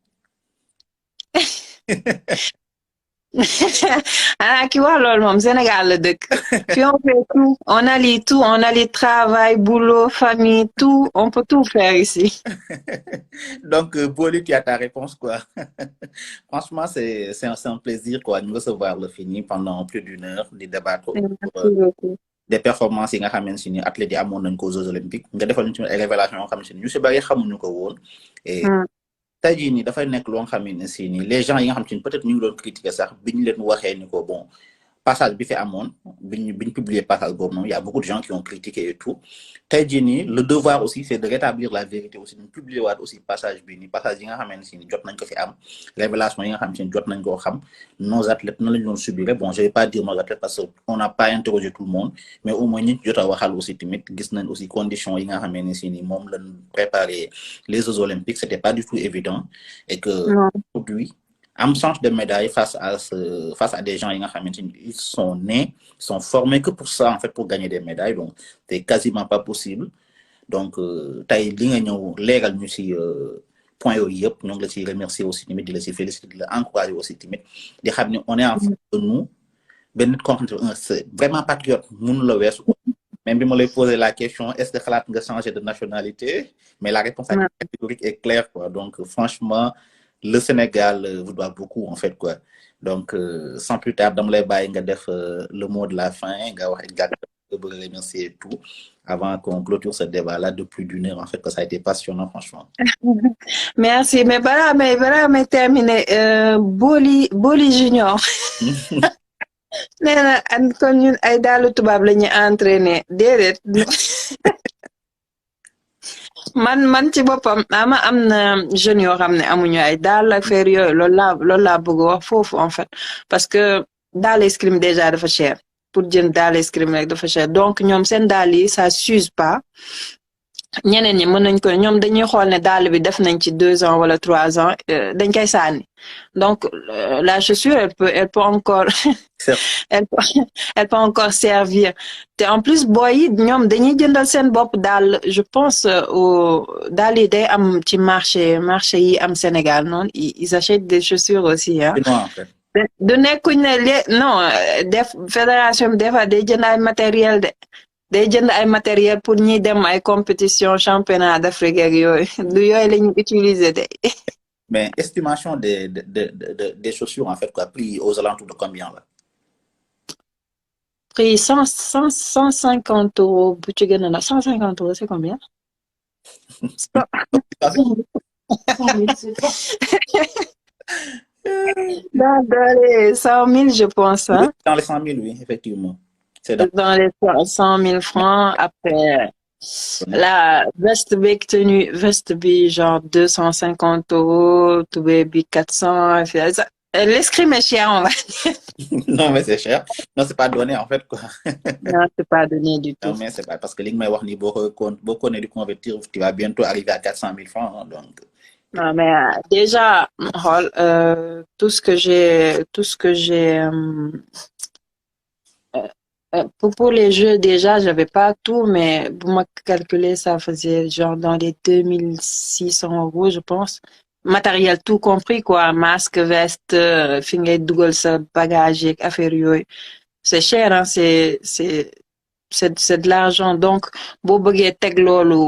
Ah, ki wax loolu moom Sénégal la dëkk. Puis on fait tout. On allie tout. On allie travail, boulot, famille, tout. On peut tout faire ici. Donc, Boli, tu as ta réponse, quoi. Franchement, c'est un plaisir, quoi, de recevoir le fini pendant plus d'une heure, de débattre Merci beaucoup. des performances yi nga xamante ni athlètes yi amoon nañ ko aux Jeux olympiques nga defal ñu ci ay révélations yoo xamante ni ñu si bari xamuñu ko woon. Et tey jii nii dafay nekk loo xam ne si nii les gens yi nga xamante ni peut-être ñu ngi doon critiquer sax bi ñu leen waxee ni ko bon passage bi fi amoon biñ publier passage boobu noonu y a beaucoup de gens qui ont critiqué et tout tey jii nii le devoir aussi c'est de rétablir la vérité aussi ñu publier waat aussi passage bi nii passage yi nga xamante ni jot nañ ko fi am révélation yi nga xamante ni jot nañ koo xam nos athlètes nan lañ doon subir bon je vais pas dire nos athlètes parce que on n'a pas interrogé tout le monde mais au moins ñi jot a waxal aussi tamit gis nañ aussi conditions yi nga xamante si ni moom lañ préparer les Jeux olympiques c'était pas du tout évident et que aujourd'hui am chance de médaille face à des gens ils sont nés, ils sont formés que pour ça en fait pour gagner des médailles donc c'est quasiment pas possible donc tey li nga ñëw léegal ñu ci point yooyu yëpp ñoo ngi la ci remercier aussi tamit di la ci féliciter di la encourager aussi tamit di xam ne on est en face de nous benn nit compte c'est vraiment patriote mënu la weesu même bi ma lay poser la question est-ce que xalaat nga changer de nationalité mais la réponse catégorique est claire quoi donc franchement le Sénégal vous doit beaucoup en fait quoi donc sans plus tard dama lay bàyyi nga def le mot de la fin nga wax exactement nga bëgg remercier et tout avant qu'on clôture ce débat là de plus d'une heure en fait que ça a été passionnant franchement. Merci mais balaa may terminer Boli Junior nee na kon ñun ay daalu tubaab la ñuy entraîner déedéet. man ci boppam am na jeunes yoo xam ne amuñu ay daal affaire yooyu loolu laa bëgg wax foofu en fait parce que daal escrime déjà dafa cher pour jënd daal escrime rek dafa cher donc ñoom seen daal yi ça s'use pas ñeneen ñi mën nañ ko ñoom dañuy xool ne daal bi def nañ ci 2 ans wala 3 ans dañ koy sànni donc la chaussure elle peut encore elle peut encore servir te en plus boy yi ñoom dañuy jëndal seen bopp daal je pense daal yi day am ci marché yi am Sénégal noonu ils achètent des chaussures aussi hein du nekkuñ ne non def fédération bi des fois day jënd ay matériel day jënd ay matériel pour ñi dem ay compétition championnat d'Afrique ak yooyu du yooyu la ñu utiliser de. Mais estimation des chaussures en fait quoi prix aux alentours de combien là? Prix 150 € bu ci gën a 150 € c'est combien? Dans les 100 000 je pense hein. Dans les 100 000 oui effectivement. C'est dans les 100 000 francs après la veste bi genre 250 €, tubéy bi 400 l'escrime est cher on va dire. Non mais c'est cher non c'est pas donné en fait quoi. Non c'est pas donné du tout. Non mais c'est pas parce que li nga may wax ni boo ko ne di convertir tu vas bientôt arriver à 400 000 francs hein, donc. Non mais déjà tout ce que j'ai pour les jeux déjà j'avais pas tout mais pour moi calculer ça faisait genre dans les 2600 € je pense matériel tout compris quoi masque veste fi ngay dugal sa bagage ak affaire yooyu c'est cher hein c'est de l'argent donc boo bëggee teg loolu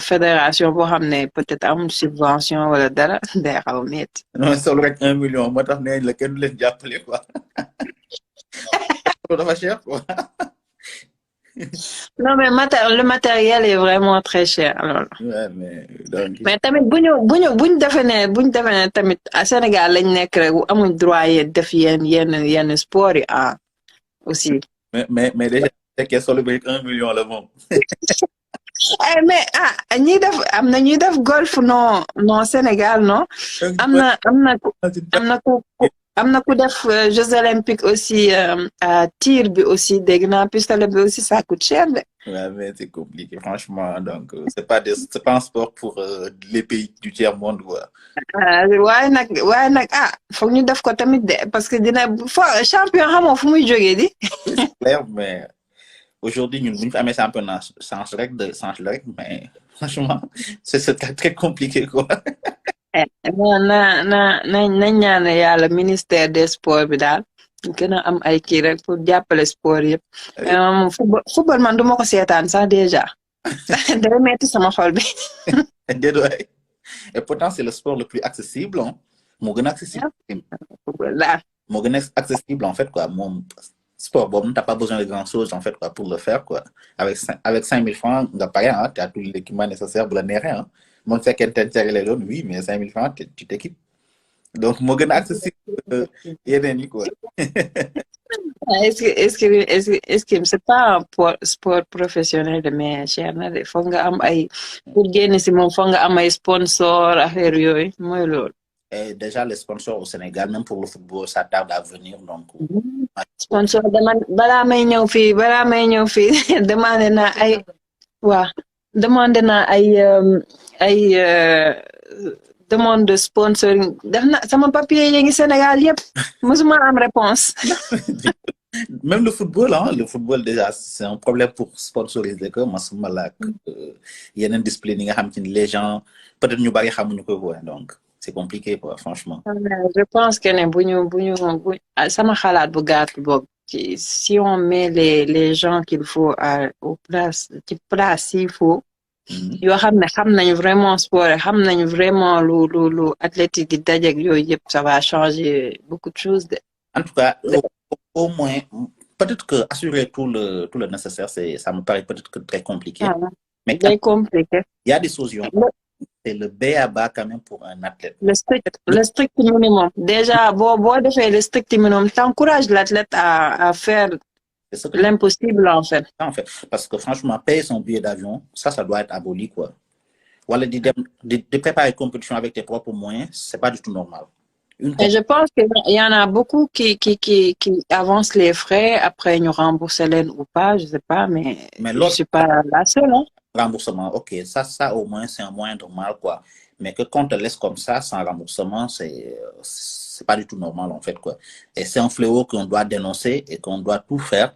fédération boo xam ne peut-être amul subvention wala dara day xaw a métti. non solo rek 1 million moo tax nee la kenn du leen jàppale quoi. dafa cher quoi. Non mais le matériel est vraiment très cher alors. Ouais, mais tamit buñ defee ne tamit à Sénégal lañ nekk rek amuñ droit yi def yenn sport yi ah aussi. mais déjà fekkee solo bi 1 million la moom. mais ñuy def golf non Sénégal non. am na ku def Jeux olympiques aussi tir bi aussi dégg naa pistolet bi aussi ça coûte cher de. Ouais, mais c'est compliqué franchement donc c'est pas un sport pour les pays du tiers monde quoi. waaye nag foog ñu def ko tamit de parce que dina champion xamoo fu muy jógee di. C'est clair mais aujourd'hui ñun bu ñu fi amee championnat change rek mais franchement c'est très compliqué quoi. nañ ñaan yàlla ministère des sports bi daal gën a am ay kii rek pour jàppale sport yëpp. football man du ma ko seetaan sax déjà day metti sama xol bi. déedéet et pourtant c'est le sport le plus accessible hein. moo gën a accessible. moo gën a accessible en fait quoi moom sport boobu t'as pas besoin de grand chose en fait quoi pour le faire quoi avec 5000 francs nga pare ah t'as tout l'équipement nécessaire bu la neexee ah moom fekkente ne lay doon oui mais 5000 francs tu t'équipes donc moo gën a accessible yeneen yi quoi. est-ce que c'est pas un sport professionnel de mais cher na de foog nga am ay pour génn si moom foog nga am ay sponsor affaire yooyu mooy loolu. Et déjà les sponsors au Sénégal même pour le football ça tarde à venir donc. sponsor balaa may ñëw fii demandé naa ay demande de sponsoring def na sama papier yi ngi Sénégal yëpp mosuma am réponse. Même le football déjà c'est un problème pour sponsoriser que masuma laak yeneen discipline yi nga xam te ni les gens peut-être ñu bari xamuñu ko quoi donc c'est compliqué quoi franchement. Je pense que ne bu ñu sama xalaat bu gàtt boobu si on met les gens qu'il faut au place il faut. yoo xam nañu vraiment sport xam nañu vraiment lu athlétique di dajeeg yooyu yëpp ça va changer beaucoup de choses de. En tout cas au moins peut-être que assurer tout le nécessaire ça me paraît peut-être que très compliqué. Mais très compliqué. Il y a des solutions. C'est le b.a-ba quand même pour un athlète. Le strict minimum. Déjà boo defee le strict minimum t'encourages l'athlète à faire l'impossible en fait. Parce que franchement payer son billet d'avion ça doit être aboli quoi. Wala de préparer une compétition avec tes propres moyens c'est pas du tout normal. Et je pense qu'il y en a beaucoup qui avancent les frais après ñu rembourser leen ou pas je sais pas mais je suis pas la seule hein. Remboursement ok ça au moins c'est un moyen normal quoi mais que quand on te laisse comme ça sans remboursement c'est pas du tout normal en fait quoi et c'est un fléau qu'on doit dénoncer et qu'on doit tout faire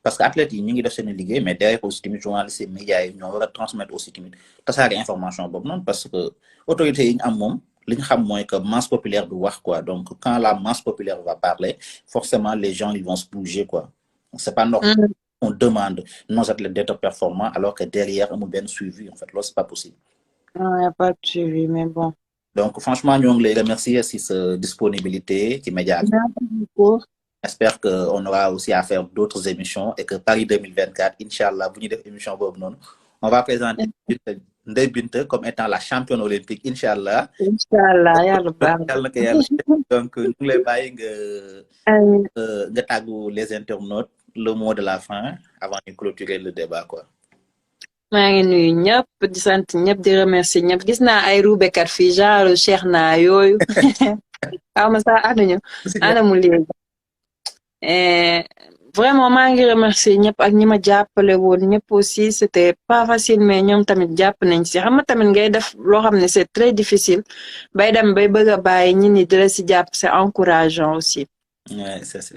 parce que athlètes yi ñu ngi def seen liggéey mais derrière aussi tamit journalistes et médias yi ñoo war a transmettre aussi tamit tasaare information boobu noonu parce que autorités yi ñu am moom li ñu xam mooy que masse populaire du wax quoi donc quand la masse populaire va parler forcément les gens ils vont se bouger quoi c'est pas normal. On demande nos athlètes d'être performants alors que derrière amul benn suivi en fait loolu c'est pas possible. Non, y a pas de suivi mais bon. Donc franchement ñoo ngi lay remercier si sa disponibilité ci média bi. Merci beaucoup. J'espère que on aura aussi à faire d'autres émissions et que Paris 2024 inchallah bu ñu def émission boobu noonu on va présenter Ndeye Binta comme étant la championne olympique inchallah. Inchallah yàlla baax na ko yàlla donc ñu ngi lay bàyyi nga tàggu les internautes. Le mot de la fin avant de clôturer le débat quoi. maa ngi nuyu ñëpp di sant ñëpp di remercier ñëpp gis naa ay ruubekat fii genre Cheikh naa yooyu xaw ma sax anamu léegi vraiment maa ngi remercier ñëpp ak ñi ma jàppale woon ñëpp aussi c'était pas facile mais ñoom tamit jàpp nañ si xam nga tamit ngay def loo xam ne c'est très difficile bay dem bay bëgg a bàyyi ñi ni dala si jàpp c'est encourageant aussi. Ouais, c'est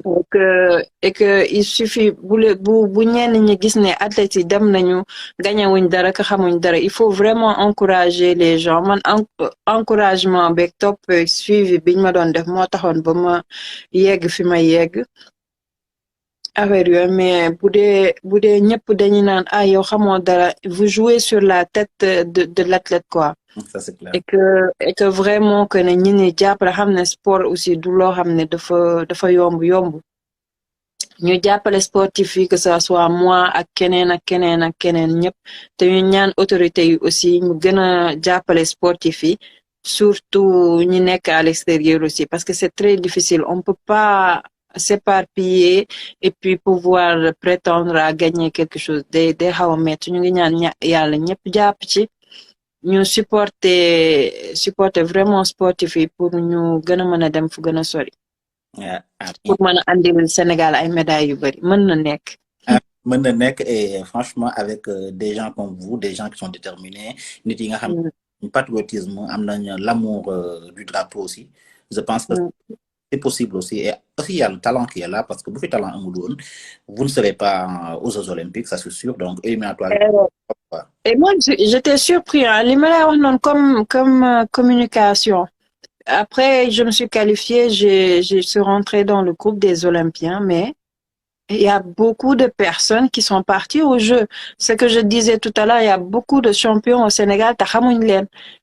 et que il suffit bu ñenn ñi gis ne athlètes yi dem nañu gañewuñ dara ka xamuñ dara il faut vraiment encourager les gens man encouragement beeg topp suivi biñ ma doon def moo taxoon ba ma yegg fi ma yegg affaire yooyu mais bu dee ñëpp dañu naan yow xamoo dara vous jouez sur la tête de l'athlète quoi. Ça c'est clair. Et que vraiment que ne ñi ni jàppale xam ne sport aussi du loo xam ne dafa yomb ñu jàppale sportif yi que ça soit moi ak keneen ñëpp te ñu ñaan autorités yi aussi ñu gën a jàppale sportif yi surtout ñi nekk à l'extérieur aussi parce que c'est très difficile on peut pas s'éparpiller et puis pouvoir prétendre à gagner quelque chose day xaw a métti ñu ngi ñaan yàlla ñëpp jàpp ci ñu supporter vraiment sportif yi pour ñu gën a mën a dem fu gën a sori. pour mën a andil Sénégal ay médailles yu bari mën na nekk. mën na nekk et franchement avec des gens comme vous des gens qui sont déterminés nit yi nga xam patriotisme am nañ l'amour du drapeau aussi je pense que c'est possible aussi. Et aussi, il y a le talent qui est là, parce que vous faites talent à Mouloun, vous ne serez pas aux Jeux Olympiques, ça c'est sûr. Donc, éliminatoire. Et moi, j'étais surpris. Hein. Les malades, comme communication. Après, je me suis qualifiée, je suis rentrée dans le groupe des Olympiens, mais il y a beaucoup de personnes qui sont parties au jeu. Ce que je disais tout à l'heure, il y a beaucoup de champions au Sénégal,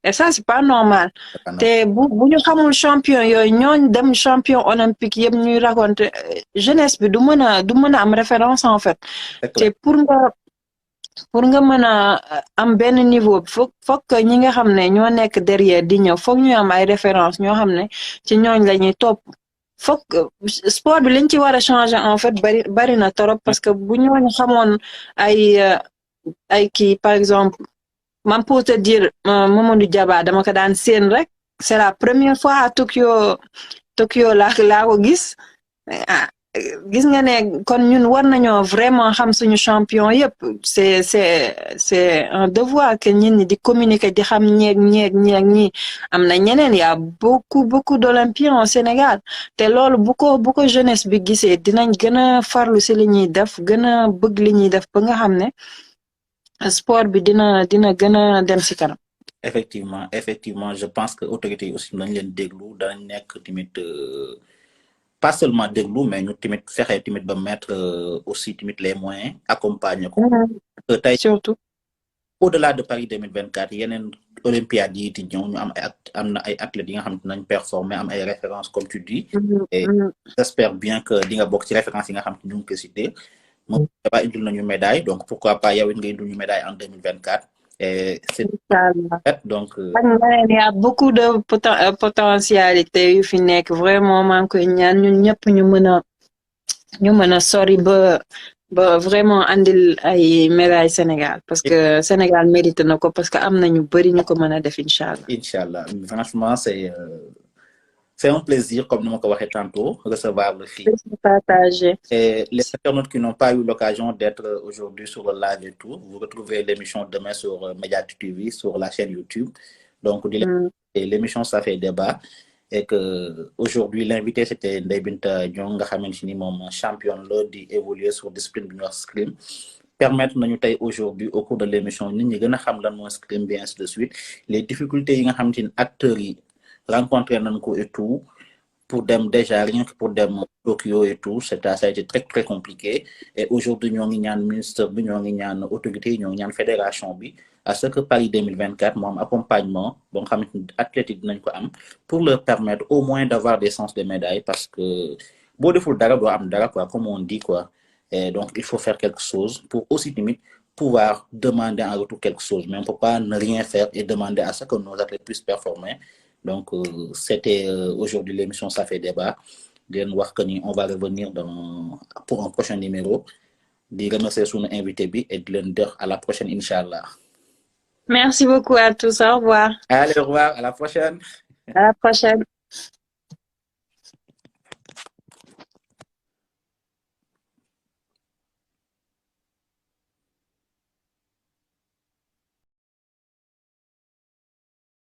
et ça, c'est pas normal. Te bu ñu xamul champion yooyu ñooñ dem champion olympique yëpp ñuy raconter jeunesse bi du mën a am référence en fait. te pour nga mën a am benn niveau foog ñi nga xam ne ñoo nekk derrière di ñëw foog ñu am ay référence ñoo xam ne ci ñooñ la ñuy topp. Foog sport bi liñ ci war a changer en fait bari na torop parce que bu ñooñu xamoon ay kii par exemple man pour te dire Mamadou Diaba dama ko daan seen rek c'est la première fois à Tokyo laa ko gis gis nga ne kon ñun war nañoo vraiment xam suñu champion yëpp c'est un devoir que ñun ñi di communiquer di xam ñi am na ñeneen y a beaucoup d'Olympiens au Sénégal te loolu bu ko jeunesse bi gisee dinañ gën a farlu si li ñuy def gën a bëgg li ñuy def ba nga xam ne sport bi dina gën a dem si kanam. effectivement je pense que autorités yi aussi nañ leen déglu danañ nekk tamit pas seulement déglu mais ñu tamit fexe tamit ba mettre aussi tamit les moyens accompagner ko. tey surtout au-delà de Paris 2024 yeneen Olympiades yi di ñëw ñu am na ay athlètes yi nga xam ne nañ performer am ay références comme tu dis. et j'espère bien que di nga bokk ci références yi nga xam ne ñu ngi ko cité. moom dafa indil nañu médaille donc pourquoi pas yow it nga indil ñu médaille en 2024. et c'est donc. il y a beaucoup de potentialité yu fi nekk vraiment maa ngi koy ñaan ñun ñëpp ñu mën a sori ba vraiment andil ay médaille Sénégal parce que Sénégal mérite na ko parce que am na ñu bari ñu ko mën a def inchallah. Inchallah franchement c'est un plaisir, comme nous l'avons dit tantôt, recevoir le film. Partager. Et les internautes qui n'ont pas eu l'occasion d'être aujourd'hui sur le live et tout, vous retrouvez l'émission demain sur Mediatou TV, sur la chaîne YouTube. Donc, l'émission, ça fait débat. Et que aujourd'hui, l'invité, c'était Ndeye Binta Diong, nga xamanteni mom champion la di évoluer sur discipline bi ñu wax scrim. Permettre nañu tay aujourd'hui au cours de l'émission nit ñi gëna xam lan mo scrim bien ainsi de suite. Les difficultés yi nga xamanteni acteurs yi rencontrer nañ ko et tout pour dem déjà rien que pour dem Tokyo et tout ça a été très très compliqué et aujourd'hui ñoo ngi ñaan ministre bi ñoo ngi ñaan autorité ñoo ngi ñaan fédération bi à ce que Paris 2024 mo am accompagnement bon xamanteni athlètes dinañ ko am pour leur permettre au moins d'avoir des chances de médaille parce que bo deful dara do am dara quoi comme on dit quoi et donc il faut faire quelque chose pour aussi limite pouvoir demander en retour quelque chose mais on peut pas ne rien faire et demander à ce que nos athlètes puissent performer. Donc, c'était aujourd'hui l'émission Ça fait débat. On va revenir pour un prochain numéro. Je remercie son invité et de dire à la prochaine, Inch'Allah. Merci beaucoup à tous. Au revoir. Allez, au revoir. À la prochaine. À la prochaine.